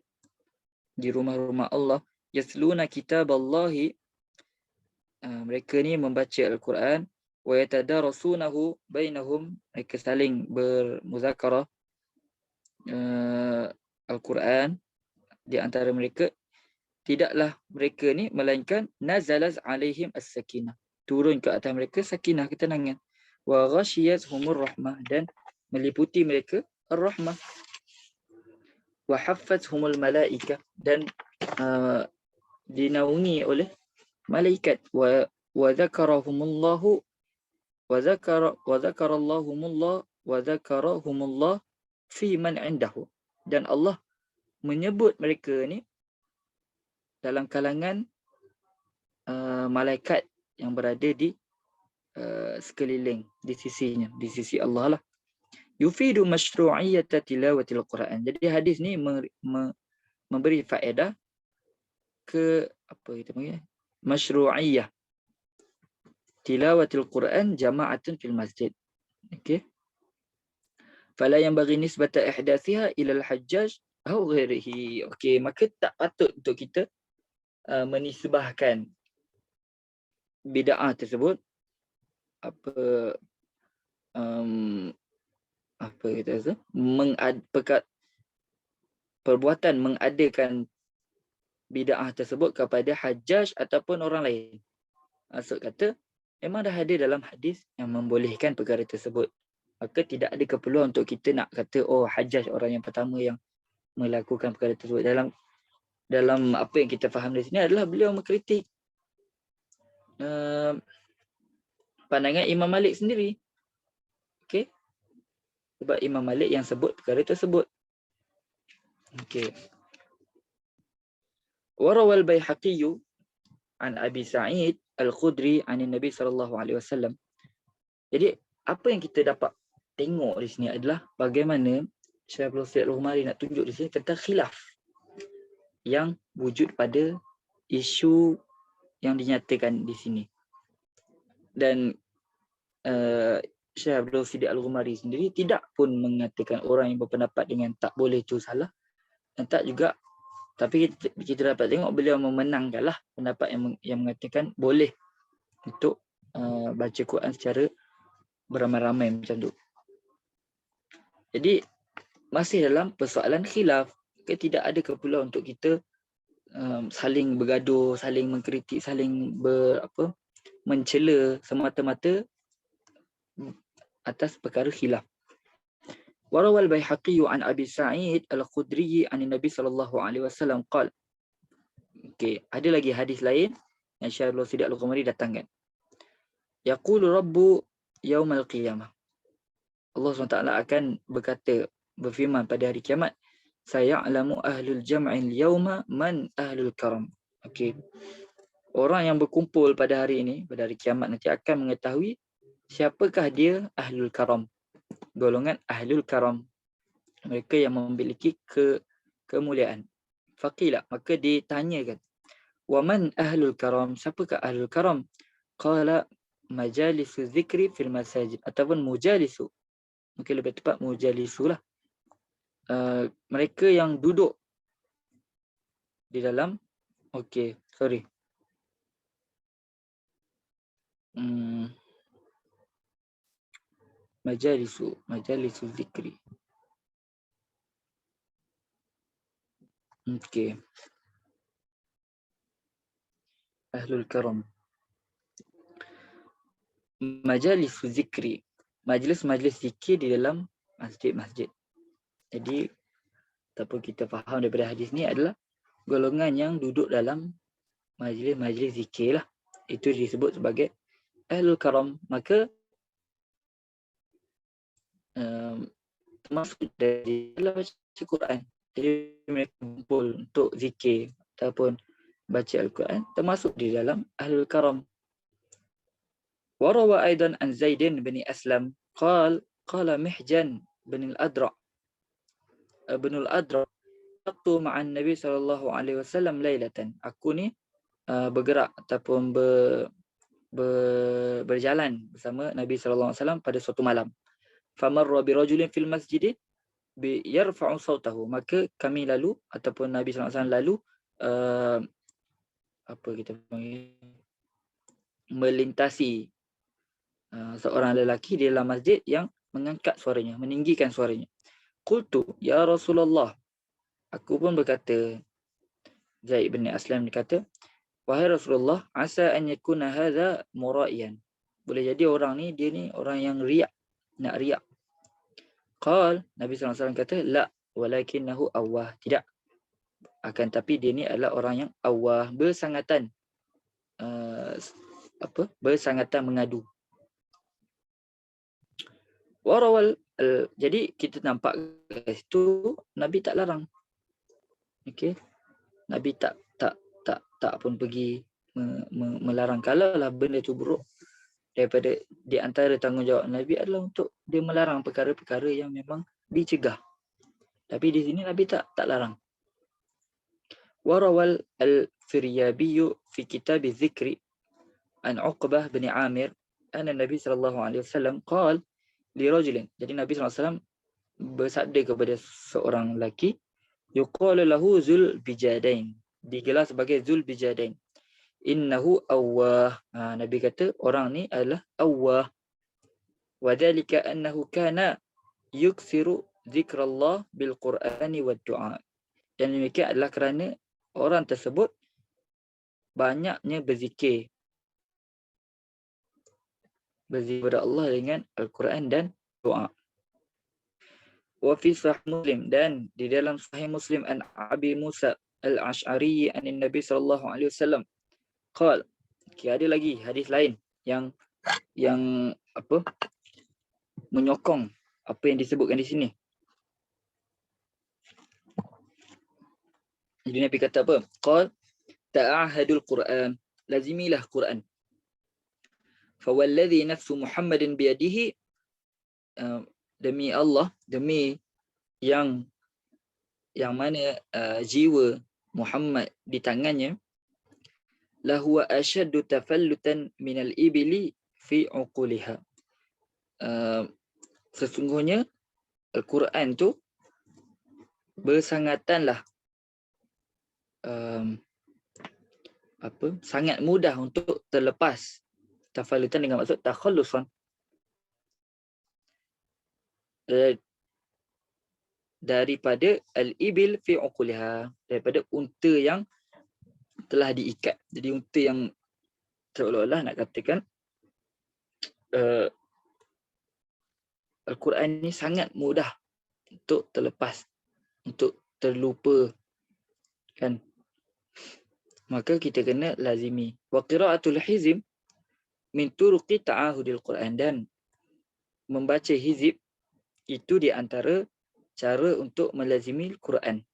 S1: di rumah-rumah Allah, yasluna kitaballahi, mereka ni membaca Al-Quran, wa yatadarasunahu bainahum, mereka saling bermuzakarah Al-Quran di antara mereka, tidaklah mereka ni melainkan nazalat alaihim as-sakinah, turun ke atas mereka sakinah, ketenangan, wa ghashiyatuhumur rahmah, dan meliputi mereka ar-rahmah, wa haffathumul malaikah, dan dinaungi oleh malaikat, wa dzakarahumullahu wa dzakarahumullah fi man indahu, dan Allah menyebut mereka ni dalam kalangan malaikat yang berada di sekeliling, di sisinya, di sisi Allah lah. Yufidu masyru'iyyata tilawatil Quran. Jadi hadis ni memberi faedah ke apa kita panggil masyru'iyyah tilawatil Quran jama'atun fil masjid. Okey. Fala yang bagi nisbata ihdathiha ila al-Hajjaj atau ghairihi. Okey, maka tak patut untuk kita menisbahkan bid'ah tersebut perbuatan mengadakan bid'ah tersebut kepada Hajjaj ataupun orang lain. Maksud kata memang dah ada dalam hadis yang membolehkan perkara tersebut, maka tidak ada keperluan untuk kita nak kata oh Hajjaj orang yang pertama yang melakukan perkara tersebut. Dalam apa yang kita faham di sini adalah beliau mengkritik pandangan Imam Malik sendiri. Okey, sebab Imam Malik yang sebut perkara tersebut. Okey. Warawal Baihaqi an Abi Sa'id Al-Khudri an Nabi sallallahu alaihi wasallam. Jadi apa yang kita dapat tengok di sini adalah bagaimana Syekh Abdul Sadiq Al-Ghumari nak tunjuk di sini tentang khilaf yang wujud pada isu yang dinyatakan di sini. Dan Syekh Abdul Siddiq Al-Ghumari sendiri tidak pun mengatakan orang yang berpendapat dengan tak boleh itu salah, dan tak juga, tapi kita dapat tengok beliau memenangkanlah pendapat yang mengatakan boleh untuk baca Quran secara beramai-ramai macam tu. Jadi masih dalam persoalan khilaf, tidak ada keperluan untuk kita saling bergaduh, saling mengkritik, saling mencela semata-mata atas perkara khilaf. Warawal Baihaqi an Abi Sa'id Al-Khudri an Nabi sallallahu alaihi wasallam qala. Okey, ada lagi hadis lain yang Syekh Abdul Siddiq Al-Ghumari datangkan. Yaqulu Rabbu yaumal qiyamah. Allah SWT akan berfirman pada hari kiamat, saya'lamu ahlul jam'il yauma man ahlul karam. Okey. Orang yang berkumpul pada hari ini, pada hari kiamat nanti akan mengetahui siapakah dia ahlul karam. Golongan ahlul karam. Mereka yang memiliki kemuliaan. Faqila, maka ditanyakan, wa man ahlul karam? Siapakah ahlul karam? Qala majalisu zikri fil masajid, ataupun mujalisu. Mungkin lebih tepat mujalisu lah. Mereka yang duduk di dalam, majalisu zikri. Ahlul karam. Majalisu zikri. Majlis-majlis zikir di dalam masjid-masjid. Jadi, apa kita faham daripada hadis ni adalah golongan yang duduk dalam majlis-majlis zikir lah. Itu disebut sebagai ahlul karam. Maka termasuk dari dalam baca Quran. Jadi mereka kumpul untuk zikir ataupun baca Al-Quran, termasuk di dalam ahlul karam. Warawa aidan an Zaidin bin Aslam qala Mihjan bin al-Adra waktu ma'an Nabi sallallahu alaihi wasallam lailatan. Aku ni bergerak ataupun berjalan bersama Nabi sallallahu alaihi wasallam pada suatu malam. Famarra bi rajulin fil masjid bi yarfa'u sautahu. Maka kami lalu ataupun Nabi sallallahu alaihi wasallam lalu melintasi seorang lelaki di dalam masjid yang mengangkat suaranya, meninggikan suaranya. Qultu ya Rasulullah. Aku pun berkata, Zaid bin Aslam berkata, wahai Rasulullah, asa an yakuna hadha mura'iyan. Boleh jadi orang ni, dia ni orang yang riak, nak riak. Qal, Nabi SAW kata, la, walakinnahu awwah. Tidak. Akan tapi dia ni adalah orang yang awwah, bersangatan. Bersangatan mengadu. Warawal, jadi kita nampak itu Nabi tak larang. Okey. Nabi tak pun pergi melarang. Kalau lah benda itu buruk, daripada di antara tanggungjawab Nabi adalah untuk dia melarang perkara-perkara yang memang dicegah. Tapi di sini Nabi tak larang. Warawal al-Firyabi fi kitab az-Zikri an Uqbah bin Amir anna Nabi sallallahu alaihi wasallam qala li rajulin. Jadi Nabi sallallahu alaihi wasallam bersabda kepada seorang lelaki, yuqalu lahu Zul Bijadain, digelar sebagai Zul Bijadain. Innahu awwah. Nabi kata orang ni adalah awwah. Wa dhalika annahu kana yuksiru zikrallah bil Qur'ani wad du'a. Dan demikian adalah kerana orang tersebut banyaknya berzikir kepada Allah dengan Al-Quran dan doa. Wa fi sahih Muslim, dan di dalam sahih Muslim an Abi Musa Al-Ash'ari an Nabi sallallahu alaihi wasallam qal. Ada lagi hadis lain yang menyokong apa yang disebutkan di sini. Jadi Nabi kata apa? Qal ta'ahadul Quran, lazimilah Quran. Fawalladhi nafsu Muhammadin biyadihi, demi Allah, demi yang mana jiwa Muhammad di tangannya, lahuwa ashaddu tafallutan minal ibili fi uquliha. sesungguhnya Al-Quran tu bersangatanlah sangat mudah untuk terlepas. Tafalutan dengan maksud takhallusan, daripada al-ibil fi uquliha, daripada unta yang telah diikat. Jadi unta yang seolah-olah nak katakan Al-Quran ni sangat mudah untuk terlepas, untuk terlupa kan. Maka kita kena lazimi. Wa qira'atul hizib min turuqi ta'ahudil Quran, dan membaca hizib itu di antara cara untuk melazimi Quran.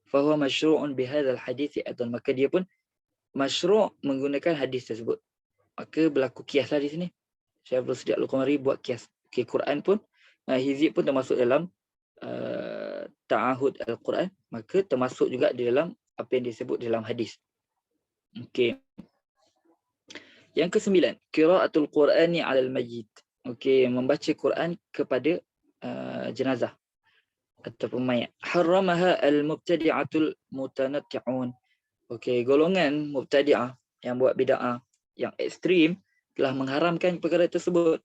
S1: Fa huwa masyru'un bihadzal hadits aidan, maka dia pun masyru' menggunakan hadis tersebut. Maka berlaku kiaslah di sini. Syekh Abdul Siddiq Al-Qamari buat kias. Okay, Quran pun hizib pun termasuk dalam ta'ahud Al-Quran, maka termasuk juga di dalam apa yang disebut dalam hadis. Okey. Yang ke-9, qiraatul Qur'ani 'alal mayyit. Okey, membaca Quran kepada jenazah ataupun mayat. Harramaha al-mubtadi'atul mutanatti'un. Okey, golongan mubtadi'ah yang buat bid'ah, yang ekstrim, telah mengharamkan perkara tersebut.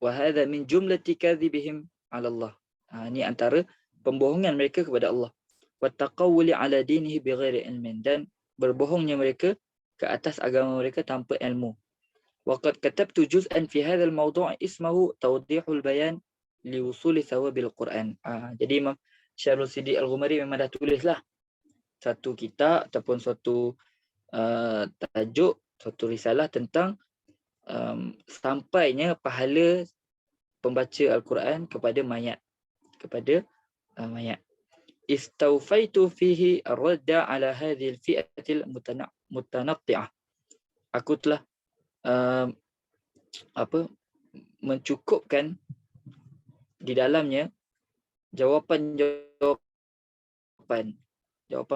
S1: Wa hadha min jumlati kadzibihim 'ala Allah. Ini antara pembohongan mereka kepada Allah. Wa taqawwuli 'ala dinihi bighairi ilmin, dan berbohongnya mereka ke atas agama mereka tanpa ilmu. Wa qad katabtu juz'an fi hadzal mawdu' ismuhu tawdihul bayan li wusuli thawabil Quran. Jadi Imam Syekh Abdul Siddiq Al-Ghumari memang dah tulislah satu kitab ataupun suatu tajuk, suatu risalah tentang sampainya pahala pembaca Al-Quran kepada mayat, mayat. Istawfaitu fihi ar-radda ala hadhihi al-fi'atil mutanatti'ah. Aku telah mencukupkan di dalamnya jawapan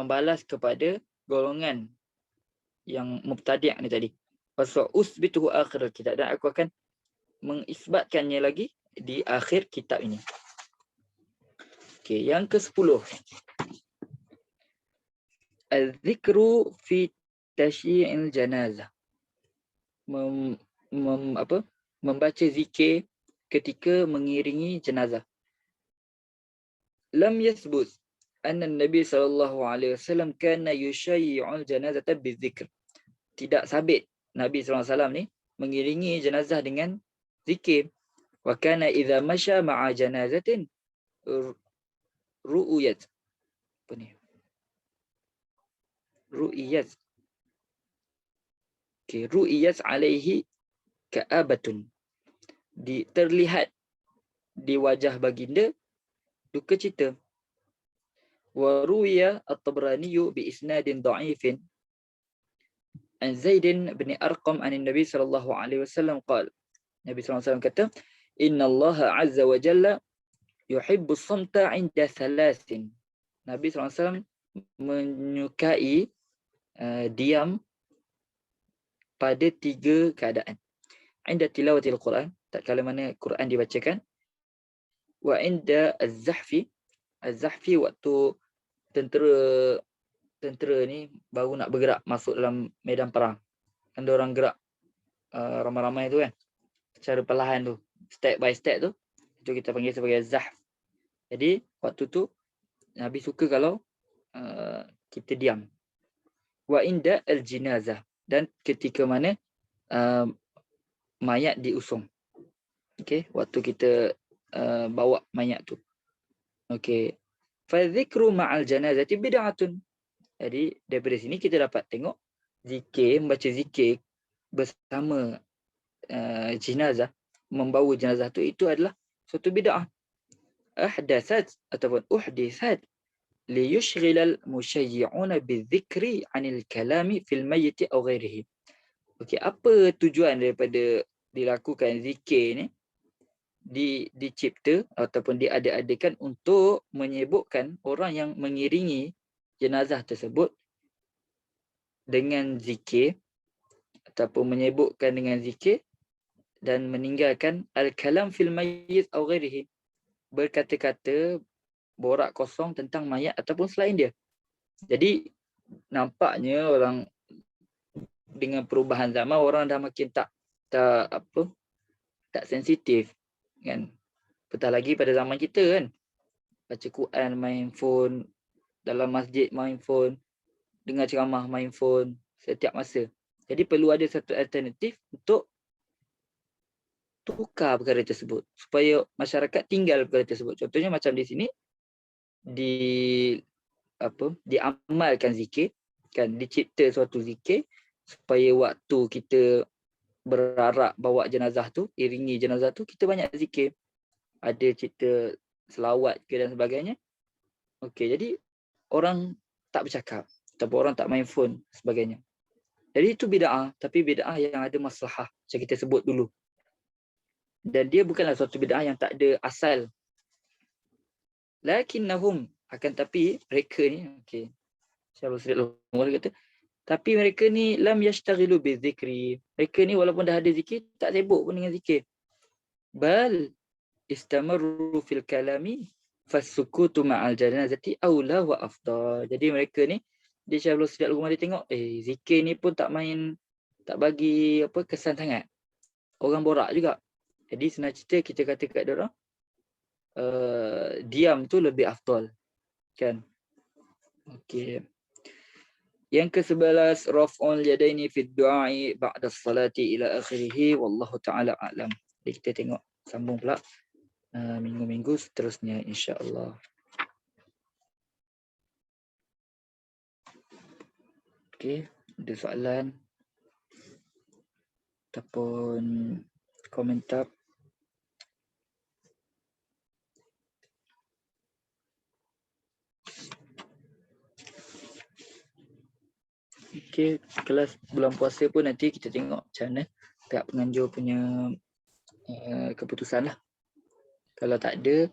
S1: balas kepada golongan yang mubtadi' ni tadi. Fa usbituhu akhir kitab, dan aku akan mengisbatkannya lagi di akhir kitab ini. Okey, yang ke-10. Al-zikru fi tashyi'il janazah. Membaca zikir ketika mengiringi jenazah. Lam yasbut anna Nabi sallallahu alaihi wasallam kana yushayyi'ul janazata bizikr. Tidak sabit Nabi sallallahu alaihi wasallam ni mengiringi jenazah dengan zikir. Wa kana idza masya ma'a janazatin ru'iyat. Apa ni? Ru'iyat. Okey, ru'iyat alaihi ka'abatun. Terlihat di wajah baginda duka cita. Wa ruwiya at-Tabrani bi isnadin dha'ifin an Zaid bin Arqam an Nabi sallallahu alaihi wasallam qala. Nabi sallallahu alaihi wasallam kata, "Inna Allah azza wa jalla yuhibbu as-samta 'inda thalathin." Nabi sallallahu alaihi wasallam menyukai diam pada 3 keadaan. 'Inda tilawatil Quran, tatkala mana Quran dibacakan. Wa 'inda az-zahfi, az-zahfi waktu tentera ni baru nak bergerak masuk dalam medan perang. Kan dia orang gerak ramai-ramai tu kan, secara perlahan tu, step by step tu, itu kita panggil sebagai zahf. Jadi waktu tu Nabi suka kalau kita diam. Wa inda al-jinazah, dan ketika mana mayat diusung. Okey, waktu kita bawa mayat tu. Okey. Fa dzikru ma'al janazati bid'atun. Jadi daripada sini kita dapat tengok zikir, membaca zikir bersama jenazah, membawa jenazah tu, itu adalah suatu bid'ah. Ahdathat ataupun uhdithat li yushghilal mushayyi'una bidzikri 'anil kalami fil mayyit aw ghairihi. Okey, apa tujuan daripada dilakukan zikir ni? Dicipta ataupun diada-adakan untuk menyebutkan orang yang mengiringi jenazah tersebut dengan zikir, ataupun menyebutkan dengan zikir dan meninggalkan al-kalam fil mayyit aw ghairihi, berkata-kata, borak kosong tentang mayat ataupun selain dia. Jadi nampaknya orang dengan perubahan zaman, orang dah makin tak sensitif kan. Apatah lagi pada zaman kita kan, baca Quran main phone, dalam masjid main phone, dengar ceramah main phone setiap masa. Jadi perlu ada satu alternatif untuk tukar perkara tersebut supaya masyarakat tinggal perkara tersebut. Contohnya macam di sini diamalkan zikir kan, dicipta suatu zikir supaya waktu kita berarak bawa jenazah tu, iringi jenazah tu, kita banyak zikir. Ada cipta selawat ke dan sebagainya. Okey, jadi orang tak bercakap ataupun orang tak main phone sebagainya. Jadi itu bid'ah, tapi bid'ah yang ada maslahah macam kita sebut dulu. Dan dia bukanlah suatu bid'ah yang tak ada asal. Lakinnahum, akan tapi mereka ni, okey, Syaikhul Islam kata, tapi mereka ni lam yashtaghilu bizikri. Mereka ni walaupun dah ada zikir, tak sibuk pun dengan zikir. Bal istamarru fil kalami fasukutu ma'al janazati aula wa afdal. Jadi mereka ni, dia Syaikhul Islam rumah dia tengok, zikir ni pun tak bagi kesan sangat. Orang borak juga. Jadi senang cerita kita kata kat dia orang, diam tu lebih afdal. Kan? Okey. Yang ke-11, raf'ul yadaini fid du'ai ba'da salati ila akhirih, wallahu ta'ala a'lam. Jadi kita tengok sambung pula minggu-minggu seterusnya insya-Allah. Okey, ada soalan ataupun komentar? Okey, kelas bulan puasa pun nanti kita tengok macam mana pihak penganjur punya keputusan lah. Kalau tak ada,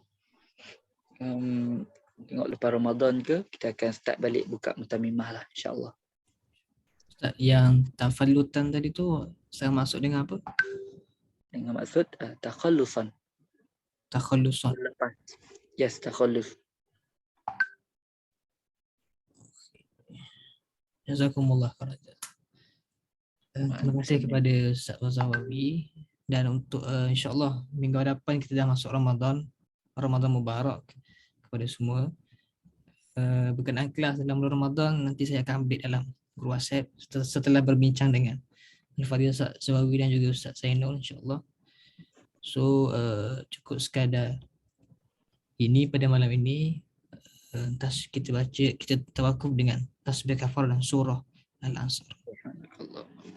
S1: tengok lepas Ramadan ke, kita akan start balik buka mutamimah lah insya-Allah.
S2: Ustaz, yang tafallutan tadi tu saya masuk dengan apa?
S1: Dengan maksud takhallusan.
S2: Takhallusan.
S1: Yes, takhallus.
S2: Jazakumullah khairan. Terima kasih kepada Ustaz Wazawawi, dan untuk insya-Allah minggu hadapan kita dah masuk Ramadan Mubarak kepada semua. Berkenaan kelas dalam bulan Ramadan, nanti saya akan update dalam grup WhatsApp setelah berbincang dengan Al-Fadhil Ustaz Zawawi dan juga Ustaz Zainul insya-Allah. So cukup sekadar ini pada malam ini. Kita baca, kita tawakuf dengan tasbih kafar dan surah Al-Ansar.
S1: Allahumma